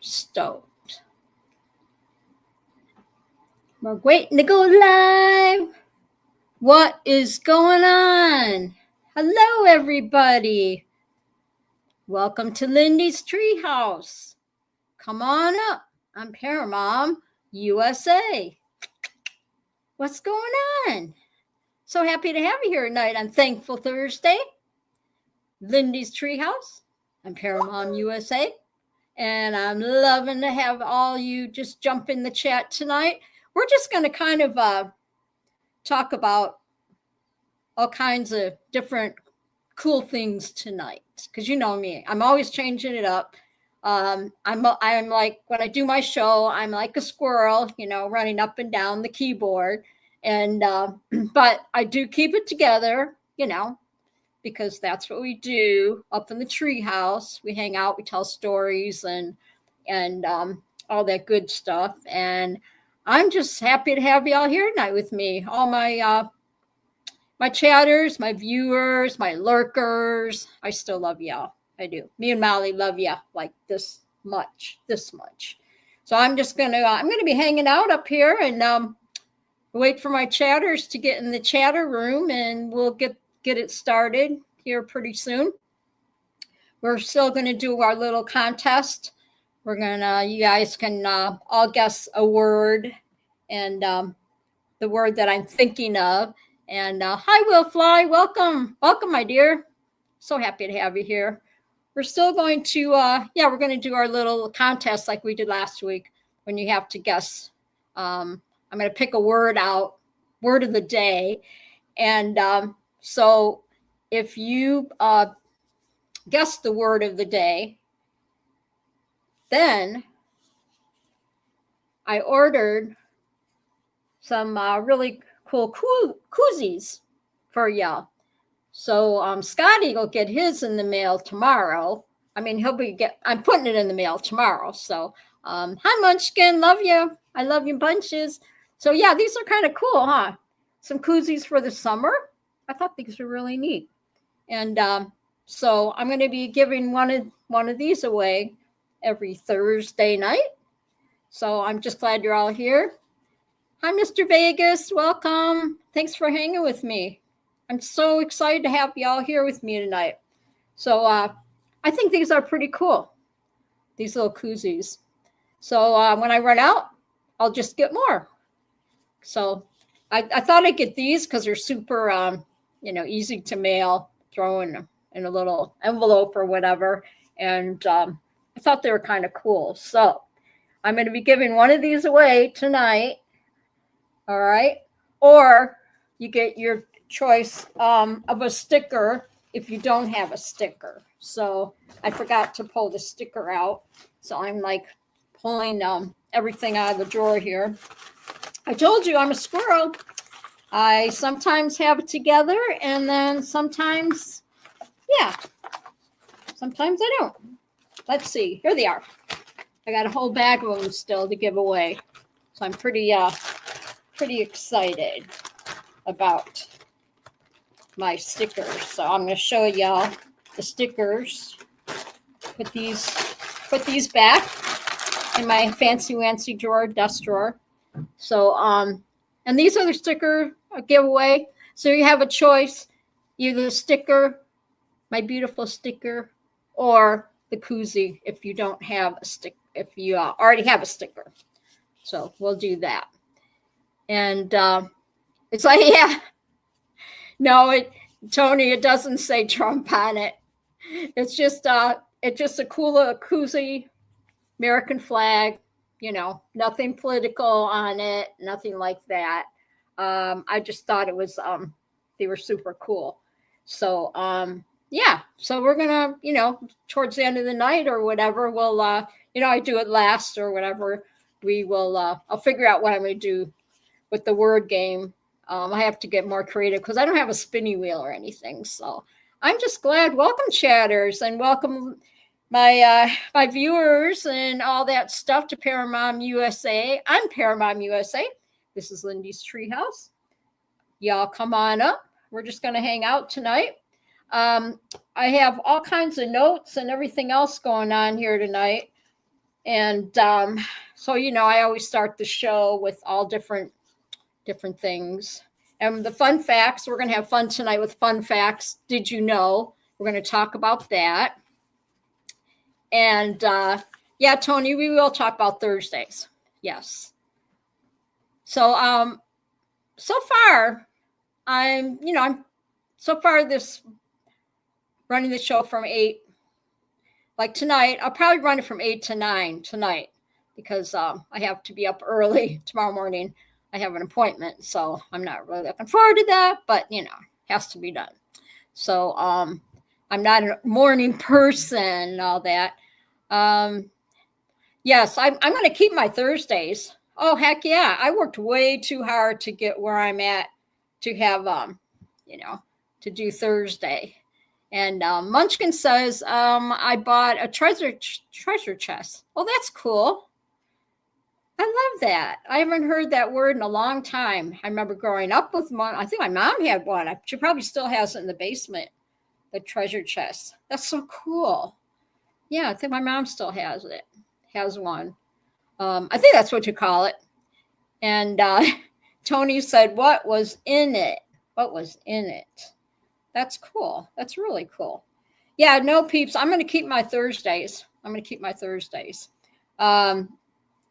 stoked. We're waiting to go live. What is going on? Hello, everybody. Welcome to Lindy's Treehouse. Come on up. I'm Paramom USA. What's going on? So happy to have you here tonight on Thankful Thursday. Lindy's Treehouse. I'm Paramom USA. And I'm loving to have all you just jump in the chat tonight. We're just going to kind of talk about all kinds of different cool things tonight. Because you know me, I'm always changing it up. I'm like, when I do my show, I'm like a squirrel, running up and down the keyboard. And but I do keep it together, because that's what we do up in the treehouse. We hang out, we tell stories and all that good stuff. And I'm just happy to have y'all here tonight with me. All my my chatters, my viewers, my lurkers. I still love y'all. I do. Me and Molly love you like this much. So I'm just I'm gonna be hanging out up here and wait for my chatters to get in the chatter room, and we'll get it started here pretty soon. We're still going to do our little contest. You guys can all guess a word, and the word that I'm thinking of. And hi, Will Fly, welcome, my dear. So happy to have you here. We're still going to, we're going to do our little contest like we did last week, when you have to guess. I'm going to pick a word out, word of the day, and so if you guess the word of the day, then I ordered some really cool koozies for y'all. So Scotty will get his in the mail tomorrow. I mean, I'm putting it in the mail tomorrow. So hi, Munchkin, love you. I love you bunches. So yeah, these are kind of cool, huh? Some koozies for the summer. I thought these were really neat. And so I'm going to be giving one of these away every Thursday night. So I'm just glad you're all here. Hi, Mr. Vegas. Welcome. Thanks for hanging with me. I'm so excited to have y'all here with me tonight. So I think these are pretty cool, these little koozies. So when I run out, I'll just get more. So I thought I'd get these because they're super, easy to mail, throw in a little envelope or whatever. And I thought they were kind of cool. So I'm going to be giving one of these away tonight. All right. Or you get your choice of a sticker if you don't have a sticker. So I forgot to pull the sticker out. So I'm like pulling everything out of the drawer here. I told you I'm a squirrel. I sometimes have it together, and then sometimes I don't. Let's see. Here they are. I got a whole bag of them still to give away. So I'm pretty excited about my stickers. So I'm going to show y'all the stickers. Put these back in my fancy drawer, desk drawer. So and these are the sticker giveaway. So you have a choice, either the sticker, my beautiful sticker, or the koozie if you don't have a stick, if you already have a sticker. So we'll do that. And it's like, yeah, no, Tony, it doesn't say Trump on it. It's just a cool little koozie, American flag, nothing political on it, nothing like that. I just thought it was, they were super cool. So, so we're going to, towards the end of the night or whatever, we'll, I do it last or whatever. We will, I'll figure out what I'm going to do with the word game. I have to get more creative because I don't have a spinny wheel or anything. So I'm just glad. Welcome, chatters, and welcome my viewers and all that stuff to Paramom USA. I'm Paramom USA. This is Lindy's Treehouse. Y'all come on up. We're just going to hang out tonight. I have all kinds of notes and everything else going on here tonight. And so, I always start the show with all different things. And the fun facts, we're going to have fun tonight with fun facts. Did you know? We're going to talk about that. And yeah, Tony, we will talk about Thursdays. Yes. So so far, I'm so far this running the show from 8. Like tonight, I'll probably run it from 8 to 9 tonight because I have to be up early tomorrow morning. I have an appointment, so I'm not really looking forward to that, but has to be done. So I'm not a morning person and all that. Yes, I'm going to keep my Thursdays. Oh, heck yeah. I worked way too hard to get where I'm at to have, to do Thursday. And Munchkin says, I bought a treasure chest. Oh, that's cool. I love that. I haven't heard that word in a long time. I remember growing up with one. I think my mom had one. She probably still has it in the basement, the treasure chest. That's so cool. Yeah, I think my mom still has one. I think that's what you call it. And Tony said, what was in it? What was in it? That's cool. That's really cool. Yeah, no, peeps. I'm going to keep my Thursdays. I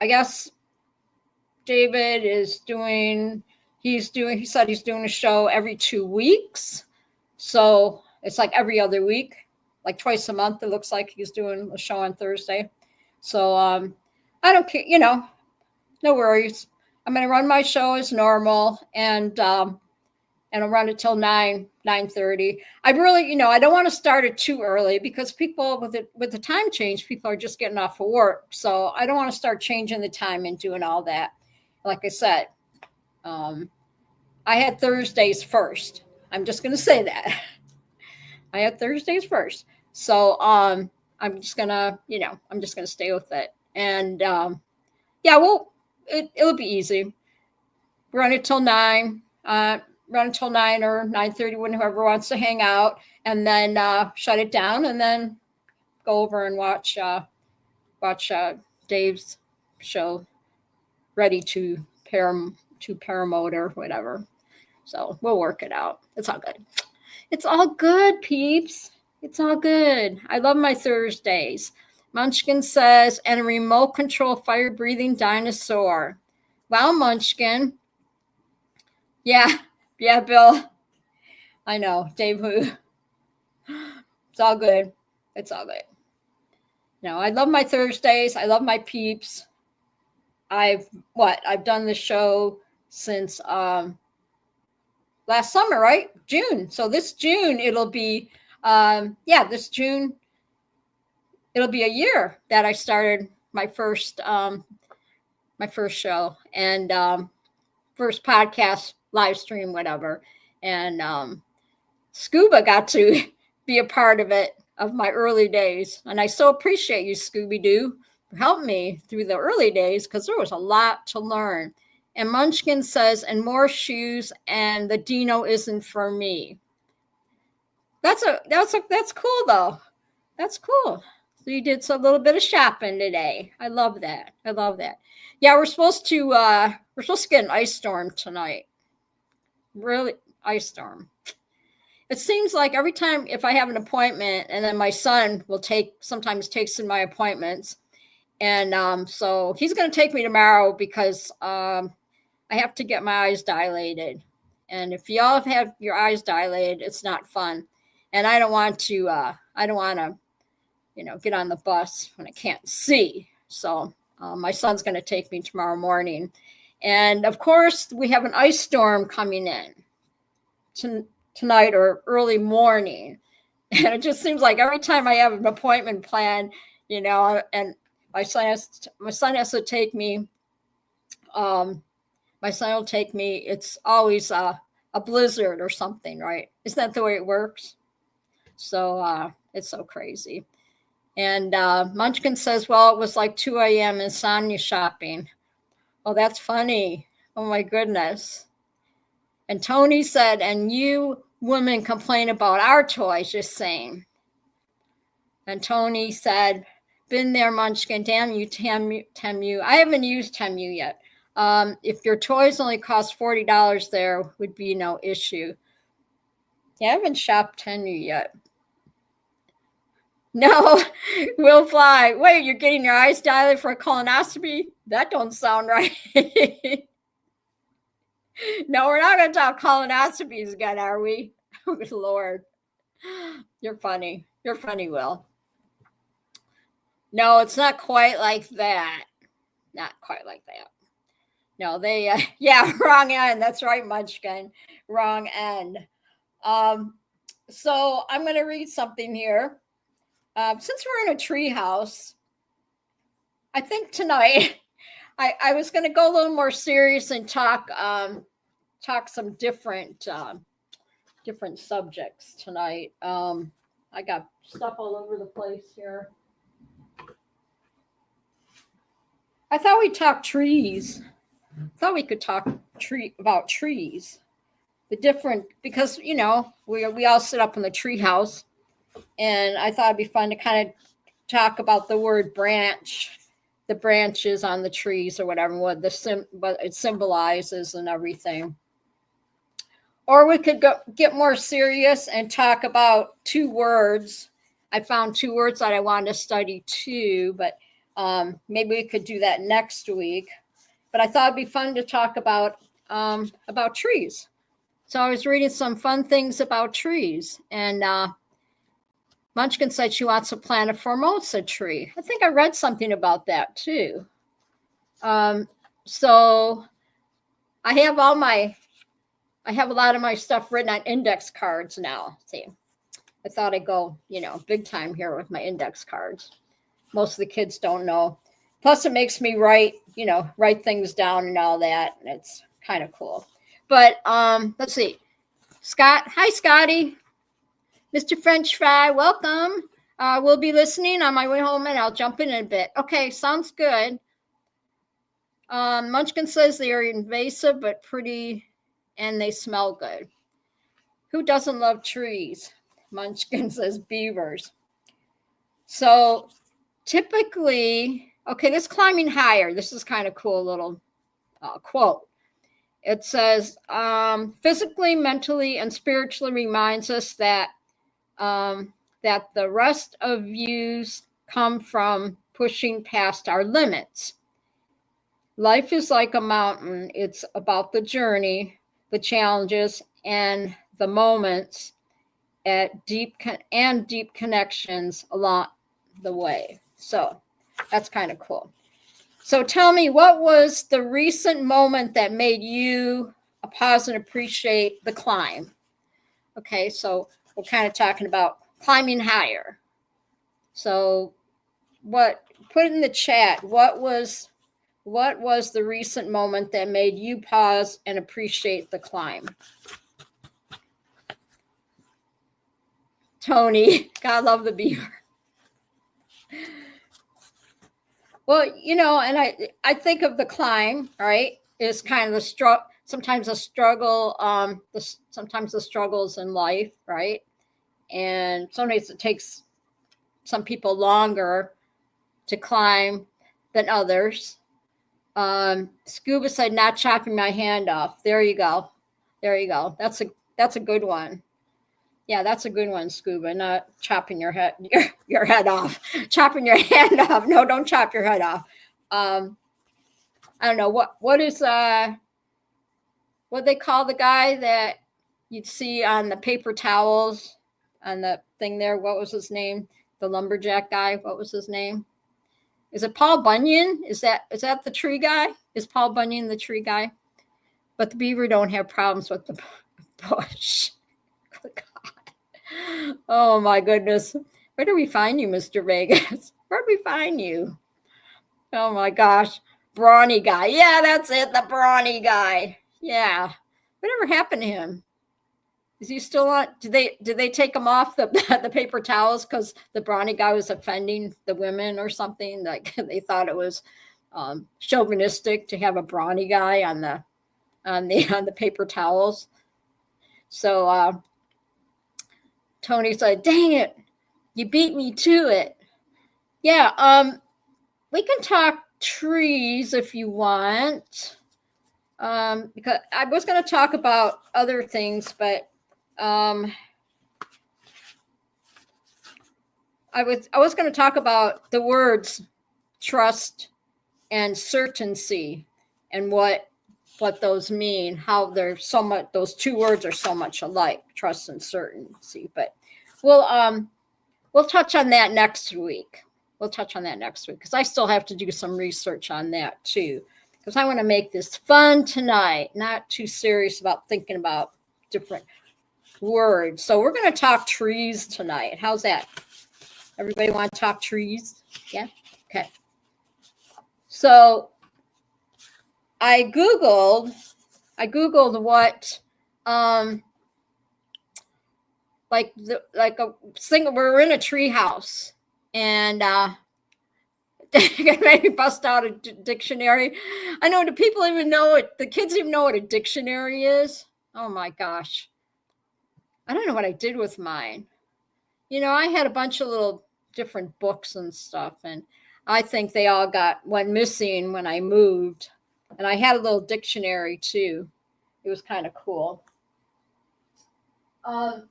guess David is he said he's doing a show every 2 weeks. So it's like every other week, like twice a month. It looks like he's doing a show on Thursday. So I don't care, no worries. I'm going to run my show as normal and I'll run it till 9:30. I really, I don't want to start it too early because people with the time change, people are just getting off of work. So I don't want to start changing the time and doing all that. Like I said, I had Thursdays first. I'm just going to say that. I had Thursdays first. So I'm just going to, stay with it. And yeah, well, it'll be easy. Run it till 9. Run until 9 or 9:30 when whoever wants to hang out, and then shut it down, and then go over and watch Dave's show, Ready to Paramote or whatever. So we'll work it out. It's all good. It's all good, peeps. It's all good. I love my Thursdays. Munchkin says, and a remote control fire-breathing dinosaur. Wow, Munchkin. Yeah, Bill. I know, Dave who. It's all good. It's all good. I love my Thursdays. I love my peeps. I've done the show since last summer, right? June. So this June it'll be this June it'll be a year that I started my first show and first podcast, live stream, whatever. And Scuba got to be a part of my early days. And I so appreciate you, Scooby-Doo, for helping me through the early days because there was a lot to learn. And Munchkin says, and more shoes, and the Dino isn't for me. That's cool though. That's cool. So you did a little bit of shopping today. I love that. Yeah, we're supposed to get an ice storm tonight. Really, ice storm. It seems like every time if I have an appointment, and then my son sometimes takes in my appointments, and so he's going to take me tomorrow because I have to get my eyes dilated, and if y'all have your eyes dilated, it's not fun, and I don't want to get on the bus when I can't see. So my son's going to take me tomorrow morning, and of course we have an ice storm coming in tonight or early morning. And it just seems like every time I have an appointment planned, and my son has to take me, my son will take me, it's always a blizzard or something, right? Isn't that the way it works? So it's so crazy. And Munchkin says, well, it was like 2 a.m. insomnia shopping. Oh, that's funny. Oh my goodness. And Tony said, and you women complain about our toys, just saying. And Tony said, Been there, Munchkin. Damn you, Temu. I haven't used Temu yet. If your toys only cost $40 there, would be no issue. Yeah, I haven't shopped Temu yet. No, we'll fly. Wait, you're getting your eyes dilated for a colonoscopy? That don't sound right. No, we're not going to talk colonoscopies again, are we? Oh, good Lord. You're funny. You're funny, Will. No, it's not quite like that. Not quite like that. No, they, yeah, wrong end. That's right, Munchkin. Wrong end. So I'm going to read something here. Since we're in a tree house, I think tonight I was going to go a little more serious and talk some different subjects tonight. I got stuff all over the place here. I thought we'd talk trees. I thought we could talk about trees. The different, because we all sit up in the tree house, and I thought it'd be fun to kind of talk about the word branch, the branches on the trees or whatever, what it symbolizes and everything. Or we could get more serious and talk about 2 words. I found 2 words that I wanted to study too, but maybe we could do that next week. But I thought it'd be fun to talk about trees. So I was reading some fun things about trees, and Munchkin said she wants to plant a Formosa tree. I think I read something about that too. So I have a lot of my stuff written on index cards now. See, I thought I'd go, big time here with my index cards. Most of the kids don't know. Plus, it makes me write things down and all that. And it's kind of cool. But let's see. Scott, hi, Scotty. Mr. French Fry, welcome. We'll be listening on my way home, and I'll jump in a bit. Okay, sounds good. Munchkin says they are invasive but pretty, and they smell good. Who doesn't love trees? Munchkin says beavers. So typically, okay, this climbing higher. This is kind of cool little quote. It says, physically, mentally, and spiritually reminds us that the rest of views come from pushing past our limits. Life is like a mountain. It's about the journey, the challenges, and the moments at deep connections along the way. So that's kind of cool. So tell me, what was the recent moment that made you pause and appreciate the climb? Okay, so we're kind of talking about climbing higher. So put in the chat, what was the recent moment that made you pause and appreciate the climb? Tony, God love the beaver. Well, and I think of the climb, right, is kind of the struggle, sometimes the struggle, sometimes the struggles in life, right? And sometimes it takes some people longer to climb than others. Scuba said, not chopping my hand off. There you go. That's a good one. Yeah, that's a good one, Scuba. Not chopping your head off. Chopping your hand off. No, don't chop your head off. I don't know what is what they call the guy that you'd see on the paper towels on the thing there. What was his name? The lumberjack guy. What was his name? Is it Paul Bunyan? Is that the tree guy? Is Paul Bunyan the tree guy? But the beaver don't have problems with the bush. Oh my goodness. Where do we find you, Mr. Vegas? Where do we find you? Oh my gosh. Brawny guy. Yeah, that's it. The brawny guy. Yeah. Whatever happened to him? Is he still on? Did they take him off the paper towels because the brawny guy was offending the women or something? Like they thought it was chauvinistic to have a brawny guy on the paper towels. So Tony said, dang it, you beat me to it. Yeah, we can talk trees if you want. Because I was going to talk about other things, but I was going to talk about the words trust and certainty and what those mean, how they're so much, those two words are so much alike, trust and certainty. But we'll touch on that next week. We'll touch on that next week because I still have to do some research on that too. Because I want to make this fun tonight, not too serious about thinking about different words. So we're going to talk trees tonight. How's that? Everybody want to talk trees? Yeah? Okay. So I Googled what like a single, we're in a tree house and maybe bust out a dictionary. I know, do people even know it? The kids even know what a dictionary is? Oh my gosh. I don't know what I did with mine. You know, I had a bunch of little different books and stuff, and I think they all went missing when I moved. And I had a little dictionary too. It was kind of cool. I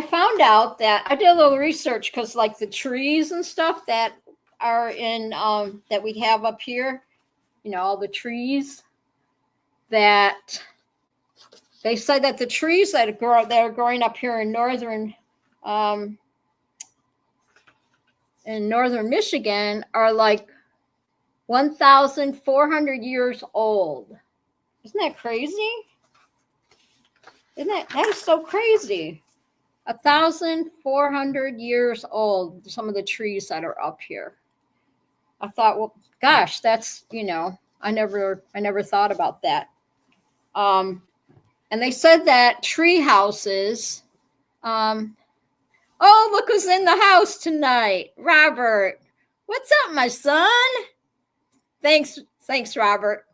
found out that I did a little research because, like, the trees and stuff that are in that we have up here, you know, all the trees, that they said that the trees that are growing up here in northern Michigan are like 1,400 years old. Isn't that crazy? That is so crazy? 1,400 years old, some of the trees that are up here. I thought, well, gosh, that's, you know, I never thought about that. And they said that tree houses, oh, look who's in the house tonight. Robert. What's up, my son? Thanks, Robert.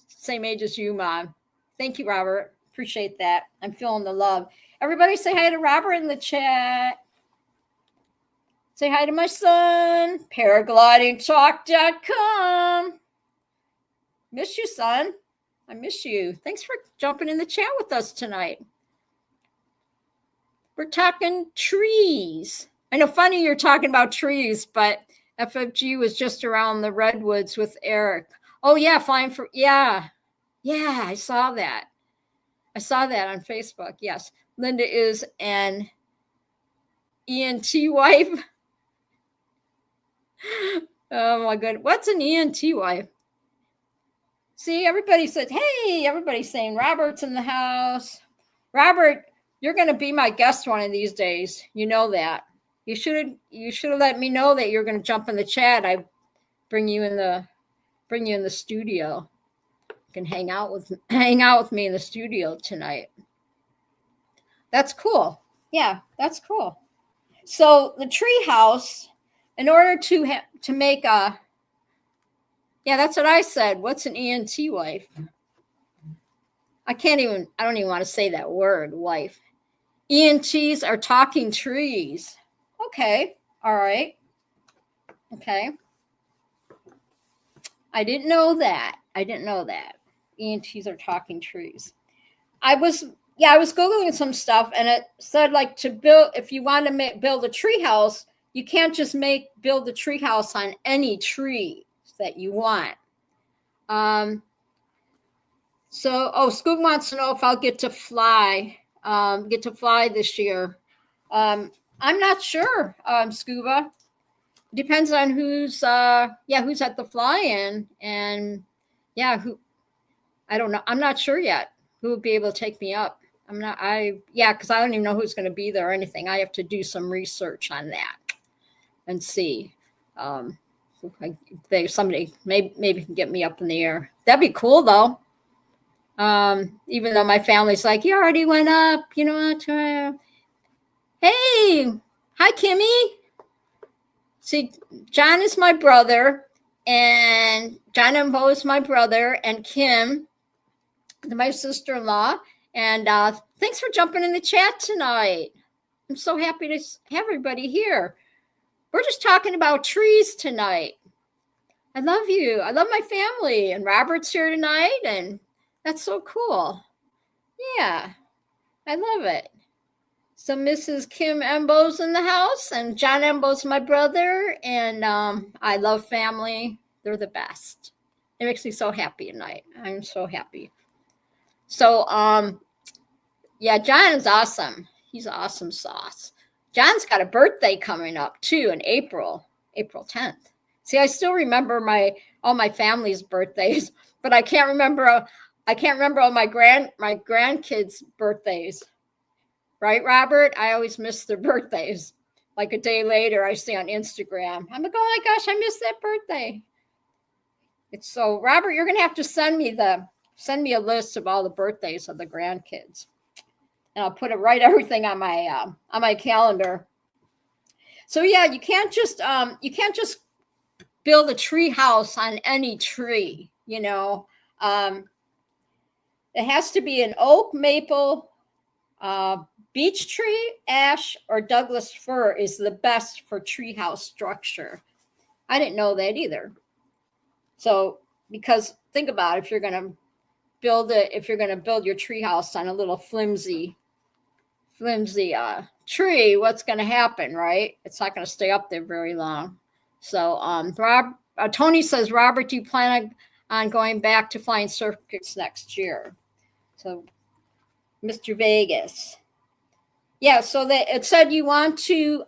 Same age as you, Mom. Thank you, Robert. Appreciate that. I'm feeling the love. Everybody say hi to Robert in the chat. Say hi to my son. Paraglidingtalk.com. Miss you, son. I miss you. Thanks for jumping in the chat with us tonight. We're talking trees. I know, funny you're talking about trees, but FFG was just around the redwoods with Eric. Oh, yeah, flying for, yeah, I saw that. I saw that on Facebook. Yes, Linda is an ENT wife. Oh my goodness. What's an ENT wife? See, everybody said, hey, everybody's saying Robert's in the house. Robert, you're going to be my guest one of these days. You know that. You should have let me know that you're going to jump in the chat. I bring you in the studio. You can hang out with me in the studio tonight. That's cool. Yeah, that's cool. So the Treehouse, in order to make a, yeah, that's what I said. What's an ENT wife? I don't even want to say that word, wife. ENTs are talking trees. Okay. All right. Okay. I didn't know that. ENTs are talking trees. I was Googling some stuff, and it said, like, to build, if you want to build a tree house, you can't just build the tree house on any tree that you want. So, Scoop wants to know if I'll get to fly this year. I'm not sure, Scuba. Depends on who's at the fly-in, and I don't know. I'm not sure yet who would be able to take me up. Because I don't even know who's going to be there or anything. I have to do some research on that and see. If somebody maybe can get me up in the air. That'd be cool, though. Even though my family's like, you already went up, you know what? Hey, hi, Kimmy. See, John is my brother, and John and Bo is my brother, and Kim, my sister-in-law. And thanks for jumping in the chat tonight. I'm so happy to have everybody here. We're just talking about trees tonight. I love you. I love my family. And Robert's here tonight. And that's so cool. Yeah, I love it. So Mrs. Kim Embo's in the house, and John Embo's my brother. And I love family. They're the best. It makes me so happy tonight. I'm so happy. So, yeah, John is awesome. He's awesome sauce. John's got a birthday coming up too in April 10th. See, I still remember all my family's birthdays, but I can't remember all my grandkids' birthdays. Right, Robert? I always miss their birthdays. Like a day later, I see on Instagram. I'm like, oh my gosh, I missed that birthday. It's so, Robert, you're gonna have to send me a list of all the birthdays of the grandkids. And I'll write everything on my calendar. So yeah, you can't just build a tree house on any tree. It has to be an oak, maple, beech tree, ash, or Douglas fir is the best for tree house structure. I didn't know that either. So because think about it, if you're going to build your tree house on a little flimsy tree, what's going to happen, right? It's not going to stay up there very long. So Tony says, Robert, do you plan on going back to flying circuits next year? So Mr. Vegas. Yeah, so it said you want to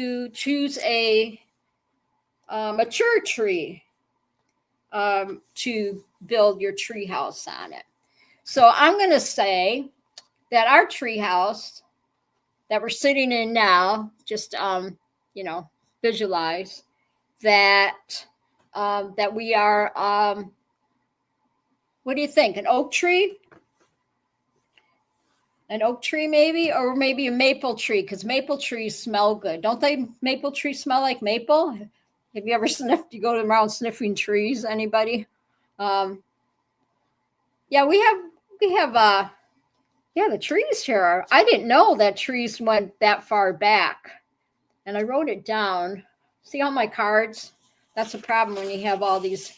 choose a mature tree to build your tree house on it. So I'm going to say that our tree house that we're sitting in now, just visualize that we are. What do you think? An oak tree? An oak tree, maybe, or maybe a maple tree, because maple trees smell good, don't they? Maple trees smell like maple. Have you ever sniffed? You go around sniffing trees? Anybody? Yeah, we have the trees here. I didn't know that trees went that far back, and I wrote it down. See all my cards? That's a problem when you have all these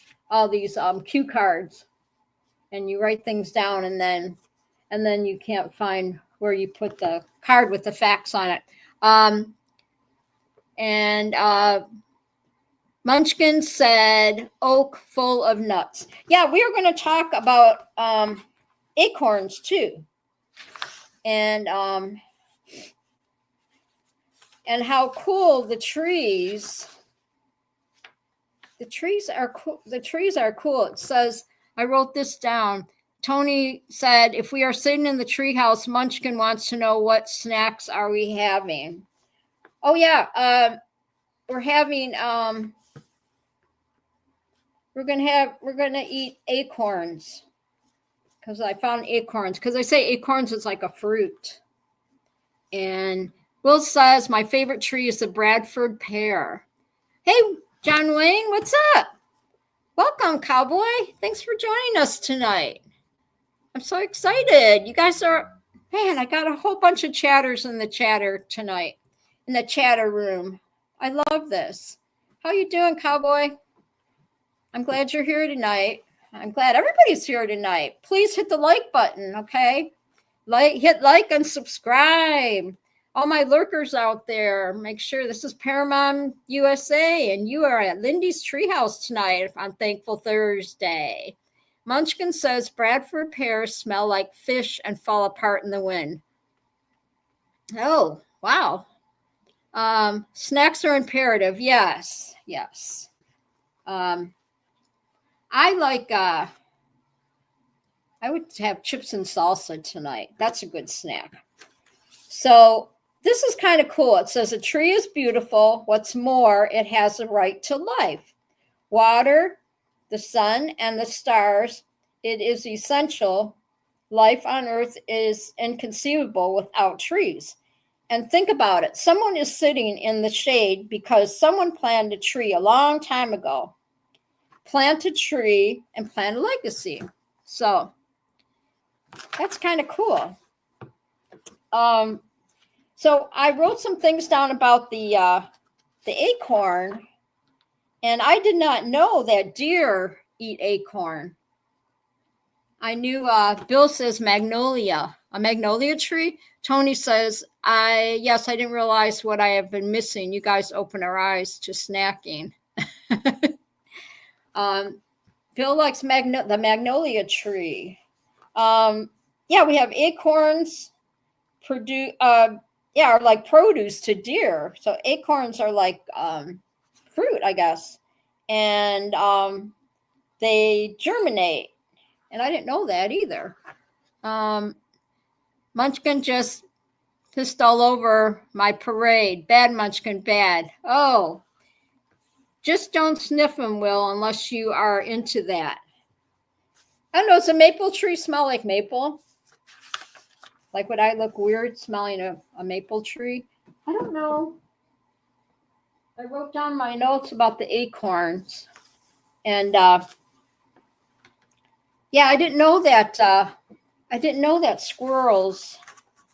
cue cards, and you write things down, and then you can't find where you put the card with the facts on it. Munchkin said oak full of nuts. Yeah, we are going to talk about acorns too, and how cool the trees are. The trees are cool. It says, I wrote this down. Tony said, if we are sitting in the treehouse, Munchkin wants to know what snacks are we having. Oh yeah, we're having we're gonna eat acorns, because I found acorns, because I say acorns is like a fruit. And Will says my favorite tree is the Bradford pear. Hey, John Wayne, what's up? Welcome, Cowboy. Thanks for joining us tonight. I'm so excited. You guys are, man, I got a whole bunch of chatters in the chatter tonight, in the chatter room. I love this. How you doing, Cowboy? I'm glad you're here tonight. I'm glad everybody's here tonight. Please hit the like button, okay? Hit like and subscribe. All my lurkers out there, make sure. This is Paramount USA, and you are at Lindy's Treehouse tonight on Thankful Thursday. Munchkin says Bradford pears smell like fish and fall apart in the wind. Oh, wow. Snacks are imperative. Yes. I would have chips and salsa tonight. That's a good snack. So this is kind of cool. It says a tree is beautiful. What's more, it has a right to life. Water, the sun, and the stars. It is essential. Life on Earth is inconceivable without trees. And think about it. Someone is sitting in the shade because someone planted a tree a long time ago. Plant a tree and plant a legacy. So that's kind of cool. So I wrote some things down about the acorn, and I did not know that deer eat acorn. I knew Bill says magnolia, a magnolia tree. Tony says, yes, I didn't realize what I have been missing. You guys open our eyes to snacking. Bill likes the magnolia tree. Yeah, we have acorns are like produce to deer. So acorns are like fruit, I guess. And they germinate. And I didn't know that either. Munchkin just pissed all over my parade. Bad Munchkin, bad. Oh, just don't sniff them, Will, unless you are into that. I don't know, does a maple tree smell like maple? Like, would I look weird smelling a maple tree? I don't know. I wrote down my notes about the acorns. And yeah, I didn't know that squirrels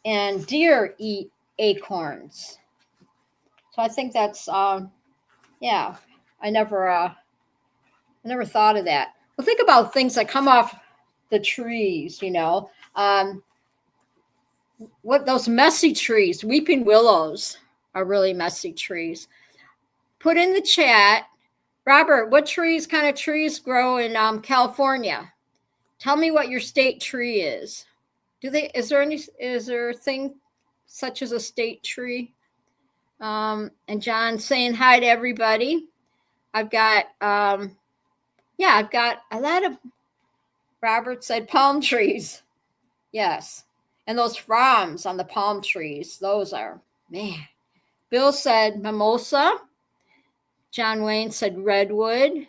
and deer eat acorns. So I think that's yeah, I never thought of that. Well, think about things that come off the trees, what those messy trees, weeping willows are really messy trees. Put in the chat, Robert, what kind of trees grow in California? Tell me what your state tree is. Is there a thing such as a state tree? And John saying hi to everybody. I've got a lot of, Robert said palm trees. Yes. And those fronds on the palm trees, those are, man. Bill said mimosa. John Wayne said redwood.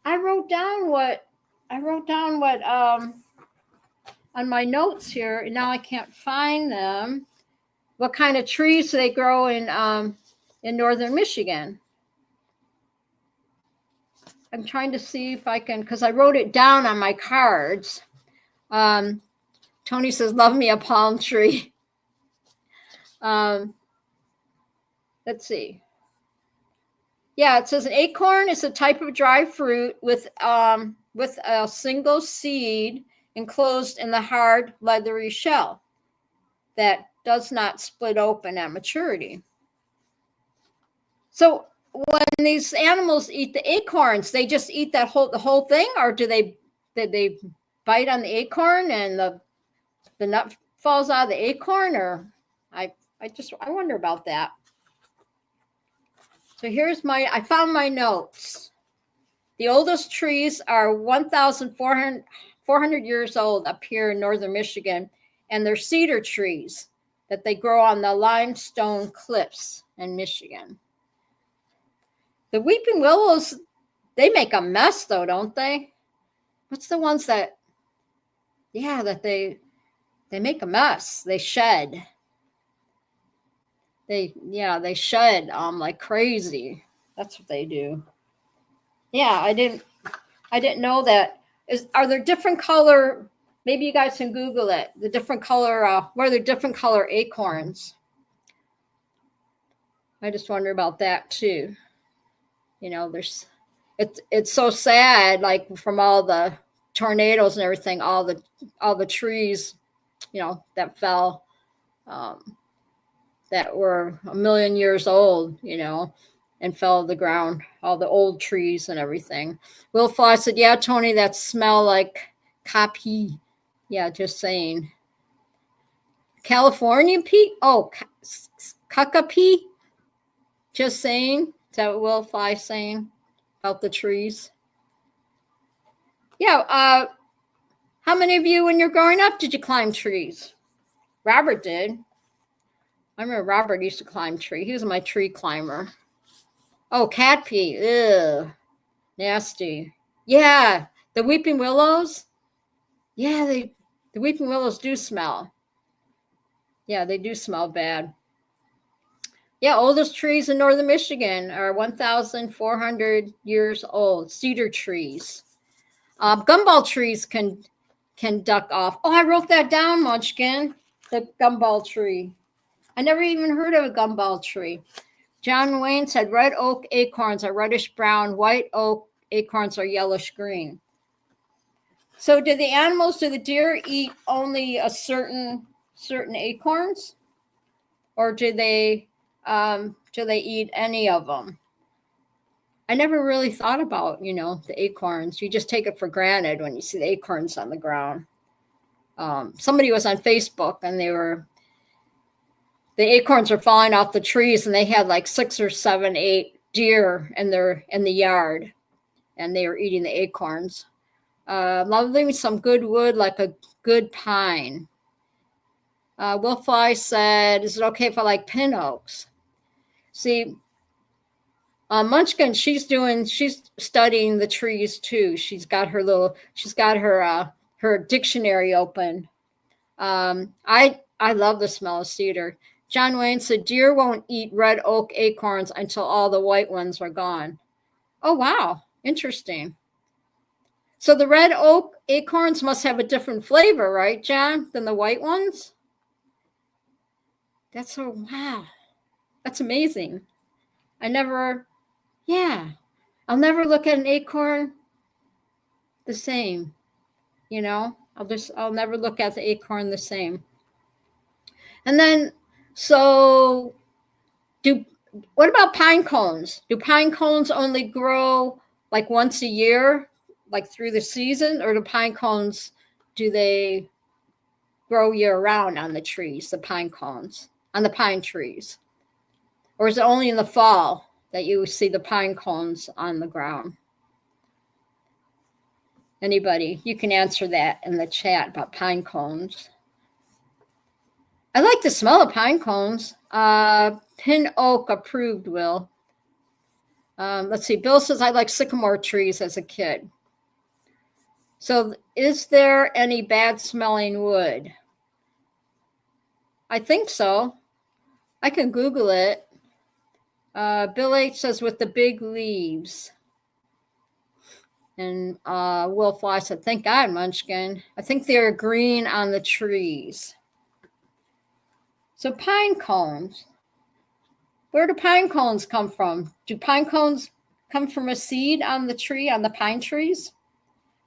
I wrote down what on my notes here, and now I can't find them. What kind of trees they grow in northern Michigan? I'm trying to see if I can, because I wrote it down on my cards. Tony says, love me a palm tree. Let's see. Yeah, it says an acorn is a type of dry fruit with a single seed enclosed in the hard, leathery shell that does not split open at maturity. So when these animals eat the acorns, they just eat the whole thing, or did they bite on the acorn and the nut falls out of the acorn? Or I wonder about that. So I found my notes. The oldest trees are 1,400 years old up here in northern Michigan, and they're cedar trees that they grow on the limestone cliffs in Michigan. The weeping willows, they make a mess though, don't they? What's the ones that they make a mess? They shed. They shed like crazy. That's what they do. Yeah, I didn't know that. Are there different color? Maybe you guys can Google it. The different color. What are the different color acorns? I just wonder about that too. It's so sad. Like from all the tornadoes and everything, all the trees, that fell. That were 1 million years old, and fell to the ground, all the old trees and everything. Will Fly said, yeah, Tony, that smell like copy. Yeah, just saying. California pea? Oh, cuckapee? Just saying. Is that what Will Fly saying about the trees? Yeah, how many of you, when you're growing up, did you climb trees? Robert did. I remember Robert used to climb trees. He was my tree climber. Oh, cat pee. Ugh. Nasty. Yeah. The weeping willows. Yeah, the weeping willows do smell. Yeah, they do smell bad. Yeah, oldest trees in northern Michigan are 1,400 years old. Cedar trees. Gumball trees can duck off. Oh, I wrote that down, Munchkin. The gumball tree. I never even heard of a gumball tree. John Wayne said red oak acorns are reddish brown, white oak acorns are yellowish green. So do the deer eat only a certain acorns? Or do they eat any of them? I never really thought about, the acorns. You just take it for granted when you see the acorns on the ground. Somebody was on Facebook and the acorns were falling off the trees and they had like 6 or 7, 8 deer in the yard and they were eating the acorns. Loving some good wood like a good pine. Will Fly said, is it okay if I like pin oaks? See, Munchkin, she's studying the trees too. She's got her dictionary open. I love the smell of cedar. John Wayne said deer won't eat red oak acorns until all the white ones are gone. Oh, wow. Interesting. So the red oak acorns must have a different flavor, right, John, than the white ones? Wow. That's amazing. I'll never look at an acorn the same. I'll never look at the acorn the same. And then, so what about pine cones? Do pine cones only grow like once a year, like through the season, or do pine cones, do they grow year round on the trees, the pine cones, on the pine trees? Or is it only in the fall that you see the pine cones on the ground? Anybody, you can answer that in the chat about pine cones. I like the smell of pine cones. Pin oak approved, Will. Let's see. Bill says, I like sycamore trees as a kid. So is there any bad smelling wood? I think so. I can Google it. Bill H says with the big leaves. And Will Fly said, thank God, Munchkin. I think they're green on the trees. So pine cones. Where do pine cones come from? Do pine cones come from a seed on the tree, on the pine trees?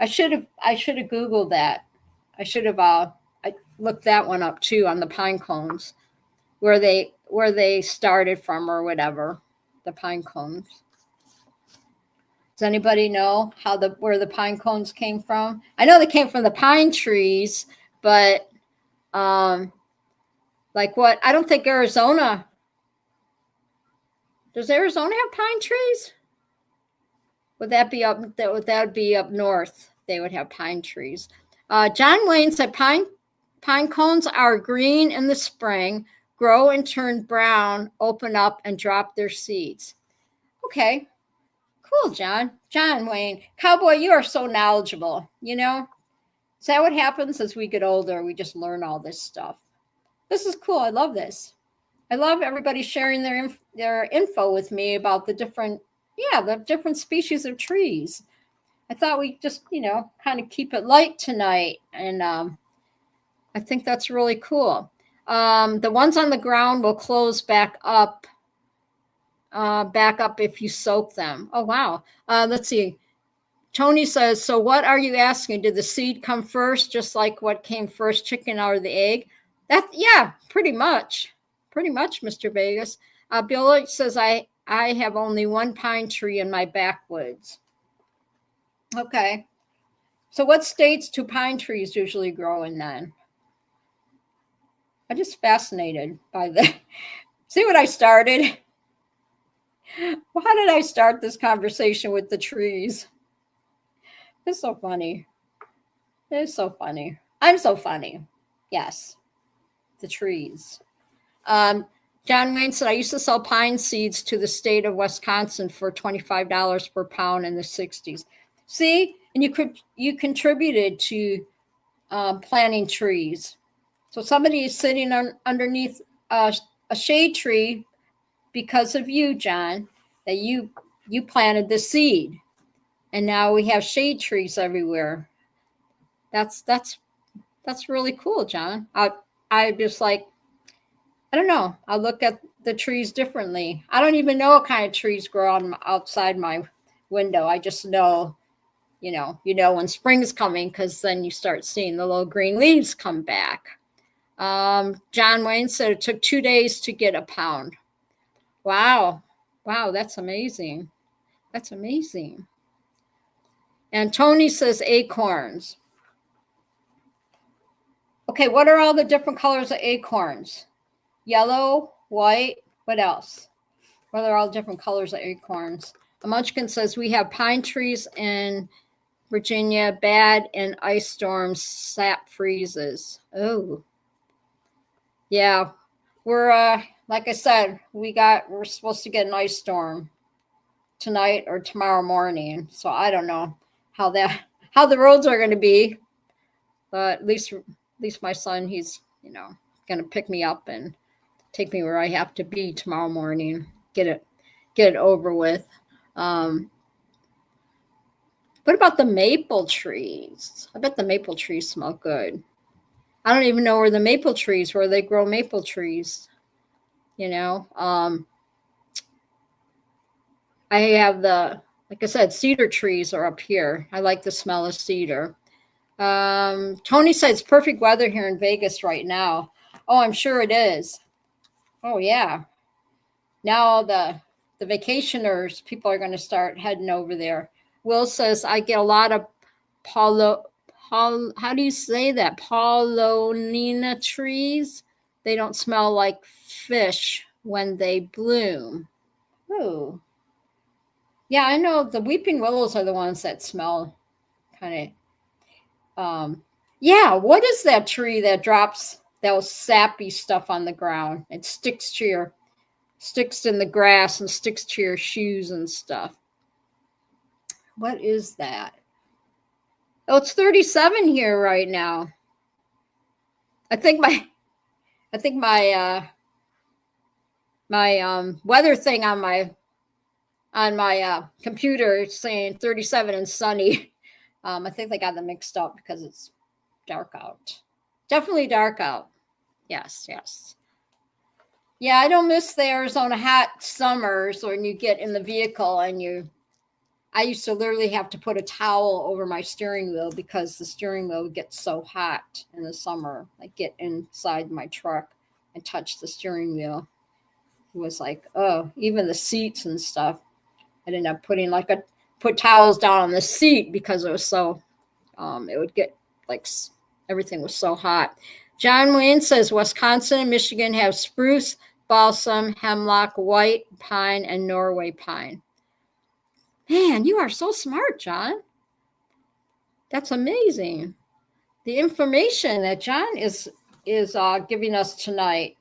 I should have Googled that. I looked that one up too, on the pine cones, where they started from or whatever, the pine cones. Does anybody know where the pine cones came from? I know they came from the pine trees, but like what? I don't think Arizona. Does Arizona have pine trees? Would that be up north? They would have pine trees. John Wayne said pine cones are green in the spring, grow and turn brown, open up and drop their seeds. Okay. Cool, John Wayne. Cowboy, you are so knowledgeable. Is that what happens as we get older? We just learn all this stuff. This is cool. I love this. I love everybody sharing their info with me about the different species of trees. I thought we just, kind of keep it light tonight. And I think that's really cool. The ones on the ground will close back up if you soak them. Oh, wow. Let's see. Tony says, so what are you asking? Did the seed come first, just like what came first, chicken or the egg? Pretty much, Mr. Vegas. Bill says, I have only one pine tree in my backwoods. Okay. So what states do pine trees usually grow in then? I'm just fascinated by that. See what I started? Why did I start this conversation with the trees? It's so funny. It's so funny. I'm so funny. Yes. The trees. John Wayne said, I used to sell pine seeds to the state of Wisconsin for $25 per pound in the 60s. See, and you contributed to planting trees. So somebody is sitting underneath a shade tree because of you, John, that you planted the seed. And now we have shade trees everywhere. That's really cool, John. I just like, I don't know. I look at the trees differently. I don't even know what kind of trees grow outside my window. I just know, when spring's coming, because then you start seeing the little green leaves come back. John Wayne said it took 2 days to get a pound. Wow. Wow, that's amazing. That's amazing. And Tony says acorns. Okay, what are all the different colors of acorns? Yellow, white, what else? What are all different colors of acorns? The Munchkin says we have pine trees in Virginia, bad in ice storms, sap freezes. Oh. Yeah. We're like I said, we're supposed to get an ice storm tonight or tomorrow morning. So I don't know how the roads are going to be. But at least my son, he's, going to pick me up and take me where I have to be tomorrow morning. Get it over with. What about the maple trees? I bet the maple trees smell good. I don't even know where they grow maple trees. I have like I said, cedar trees are up here. I like the smell of cedar. Tony said it's perfect weather here in Vegas right now. Oh, I'm sure it is. Oh, yeah. Now the vacationers, people are going to start heading over there. Will says, I get a lot of how do you say that? Paulownia trees. They don't smell like fish when they bloom. Oh. Yeah, I know the weeping willows are the ones that smell kind of, yeah, what is that tree that drops that sappy stuff on the ground? It sticks in the grass and sticks to your shoes and stuff. What is that? Oh, it's 37 here right now. I think my weather thing on my computer is saying 37 and sunny. I think they got them mixed up because it's dark out. Definitely dark out. Yes. Yeah, I don't miss the Arizona hot summers when you get in the vehicle and I used to literally have to put a towel over my steering wheel because the steering wheel gets so hot in the summer. I get inside my truck and touch the steering wheel. It was like, oh, even the seats and stuff. I ended up put towels down on the seat because it was so, it would get like everything was so hot. John Wayne says Wisconsin and Michigan have spruce, balsam, hemlock, white pine, and Norway pine. Man, you are so smart, John. That's amazing. The information that John is giving us tonight.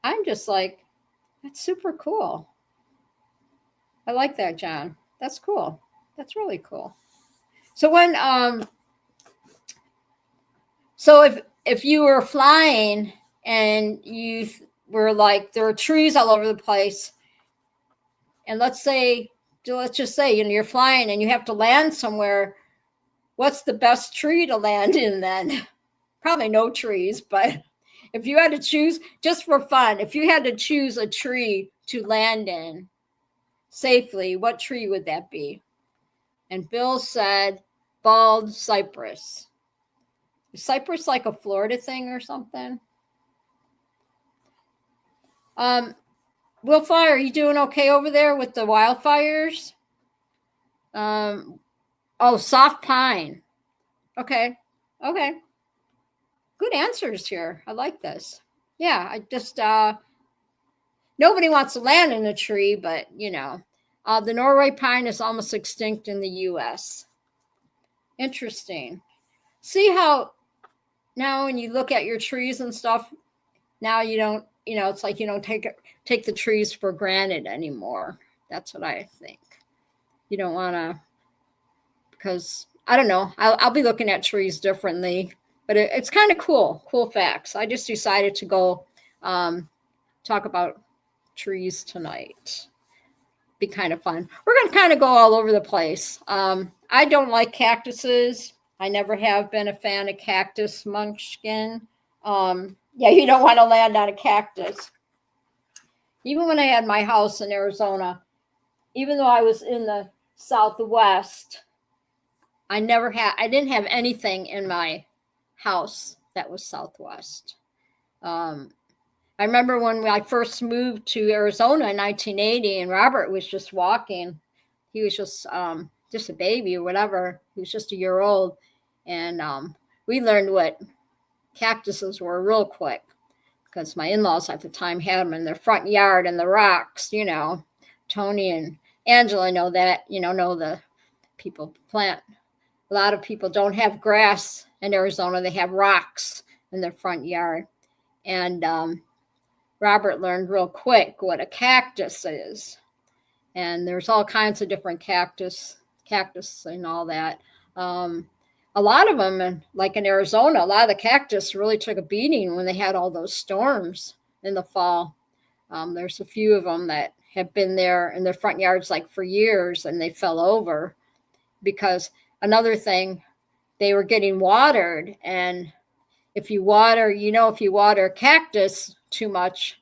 I'm just like, that's super cool. I like that, John. That's cool. That's really cool. So if you were flying and you were like, there are trees all over the place, and let's just say, you're flying and you have to land somewhere, what's the best tree to land in then? Probably no trees, but if you had to choose, just for fun, if you had to choose a tree to land in safely, what tree would that be? And Bill said bald cypress. Is cypress like a Florida thing or something? Will Fly, are you doing okay over there with the wildfires? Soft pine. Okay. Good answers here. I like this. Yeah, I just nobody wants to land in a tree, but the Norway pine is almost extinct in the U.S. Interesting. See how now when you look at your trees and stuff, now you don't, it's like you don't take the trees for granted anymore. That's what I think. You don't want to, because I don't know, I'll be looking at trees differently, but it's kind of cool facts. I just decided to go talk about trees tonight. Be kind of fun. We're going to kind of go all over the place. I don't like cactuses. I never have been a fan of cactus, Munchkin. Yeah, you don't want to land on a cactus. Even when I had my house in Arizona, even though I was in the Southwest, I didn't have anything in my house that was Southwest. I remember when I first moved to Arizona in 1980, and Robert was just walking. He was just a baby or whatever. He was just a year old, and we learned what cactuses were real quick because my in-laws at the time had them in their front yard and the rocks. Tony and Angela know that. Know the people plant. A lot of people don't have grass in Arizona; they have rocks in their front yard, and Robert learned real quick what a cactus is. And there's all kinds of different cactus and all that. A lot of them, like in Arizona, a lot of the cactus really took a beating when they had all those storms in the fall. There's a few of them that have been there in their front yards like for years, and they fell over because another thing, they were getting watered. And if you water cactus too much,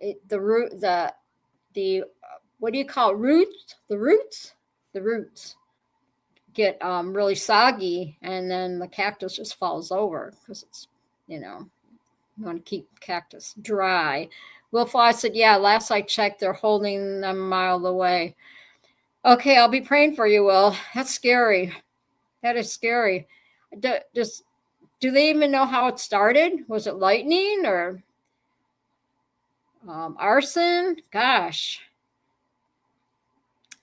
the what do you call it? The roots get really soggy, and then the cactus just falls over because it's, you want to keep cactus dry. Will Fly said, yeah, last I checked, they're holding them a mile away. Okay, I'll be praying for you, Will. That's scary. That is scary. Do they even know how it started? Was it lightning or arson? Gosh,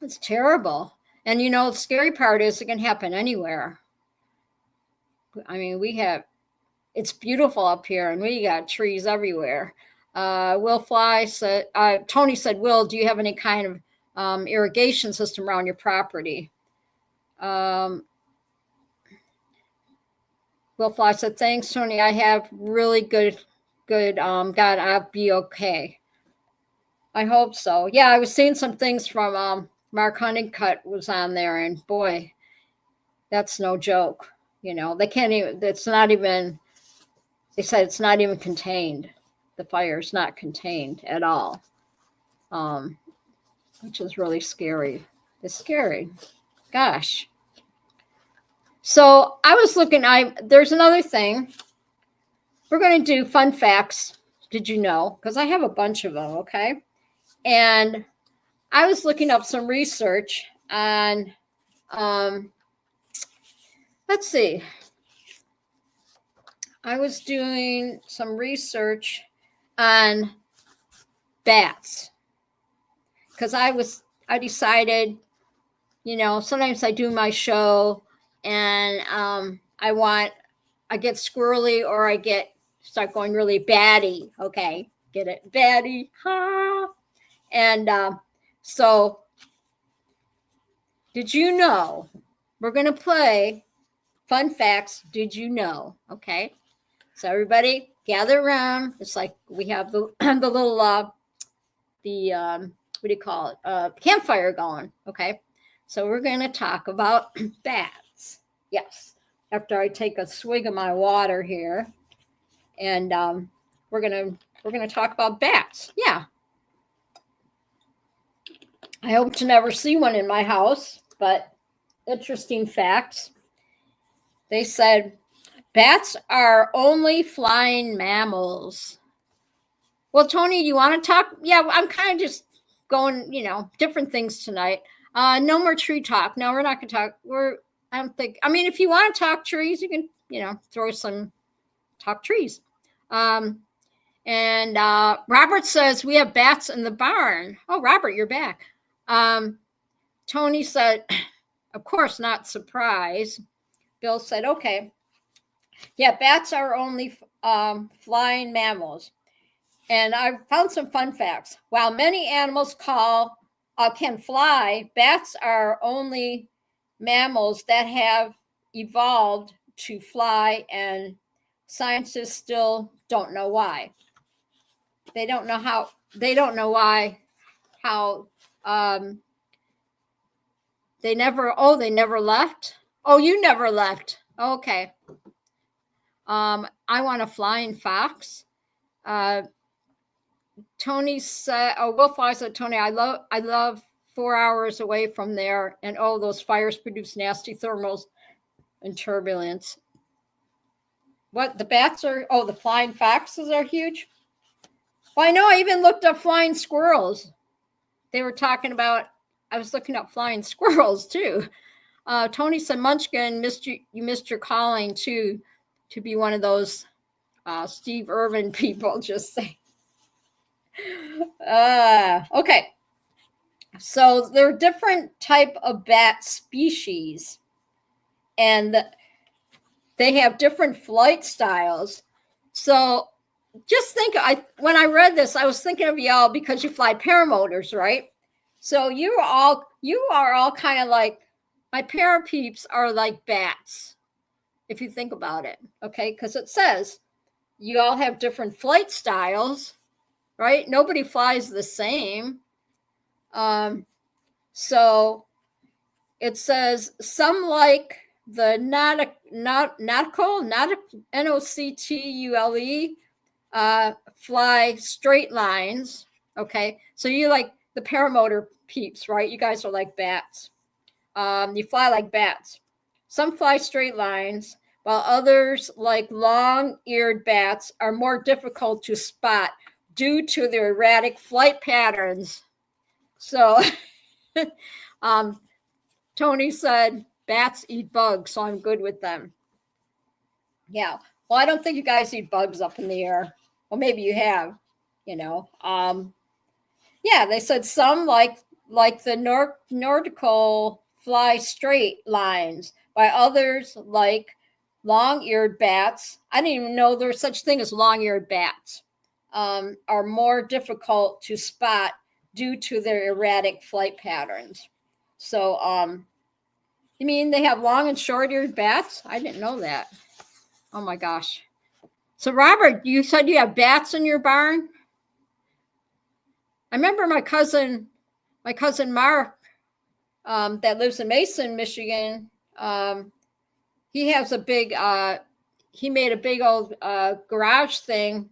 it's terrible. And the scary part is it can happen anywhere. I mean, it's beautiful up here, and we got trees everywhere. Will Fly said, Tony said, Will, do you have any kind of irrigation system around your property? Will Fly said, thanks, Tony. I have really good, God, I'll be okay. I hope so. Yeah, I was seeing some things from Mark Honeycutt was on there, and boy, that's no joke. They can't even, they said it's not even contained. The fire's not contained at all, which is really scary. It's scary. Gosh. So I was looking, there's another thing. We're going to do fun facts. Did you know? Because I have a bunch of them, okay? And I was looking up some research on, let's see. I was doing some research on bats because I decided, sometimes I do my show and I get squirrely or I start going really batty. Okay, get it? Batty. Ha. And so did you know we're going to play fun facts? Did you know? Okay. So everybody gather around. It's like we have the little what do you call it? Campfire going. Okay. So we're going to talk about bats. Yes. After I take a swig of my water here, and we're gonna talk about bats. Yeah. I hope to never see one in my house, but interesting facts. They said bats are only flying mammals. Well, Tony, do you want to talk? Yeah, I'm kind of just going, different things tonight. No more tree talk. No, we're not going to talk. If you want to talk trees, you can, throw some talk trees. And Robert says we have bats in the barn. Oh, Robert, you're back. Tony said, of course, not surprised. Bill said, okay. Yeah, bats are only flying mammals. And I found some fun facts. While many animals can fly, bats are only mammals that have evolved to fly, and scientists still don't know why. They don't know how. They don't know why. How they never. Oh, they never left. Oh, you never left. Okay. I want a flying fox. Tony said, oh, Will Fly said, Tony, I love 4 hours away from there, and oh, those fires produce nasty thermals and turbulence. What, the bats are, oh, the flying foxes are huge? Well, I know, I even looked up flying squirrels. They were talking about, I was looking up flying squirrels too. Tony said, Munchkin, you missed your calling too, to be one of those Steve Irwin people, just say. Okay. So there are different type of bat species, and they have different flight styles. So just think, when I read this, I was thinking of y'all because you fly paramotors, right? So you are all kind of like, my parapeeps are like bats, if you think about it, okay? Because it says you all have different flight styles, right? Nobody flies the same. So it says some like the nauticle, Noctule, fly straight lines. Okay, so you like the paramotor peeps, right? You guys are like bats. You fly like bats. Some fly straight lines, while others, like long-eared bats, are more difficult to spot due to their erratic flight patterns. So Tony said, bats eat bugs, so I'm good with them. Yeah. Well, I don't think you guys eat bugs up in the air. Well, maybe you have, you know. Yeah, they said some like the Nordical fly straight lines, while others like long-eared bats. I didn't even know there's such thing as long-eared bats. Are more difficult to spot due to their erratic flight patterns. So, you mean they have long and short-eared bats? I didn't know that. Oh my gosh. So Robert, you said you have bats in your barn? I remember my cousin Mark, that lives in Mason, Michigan. He has a big, he made a big old garage thing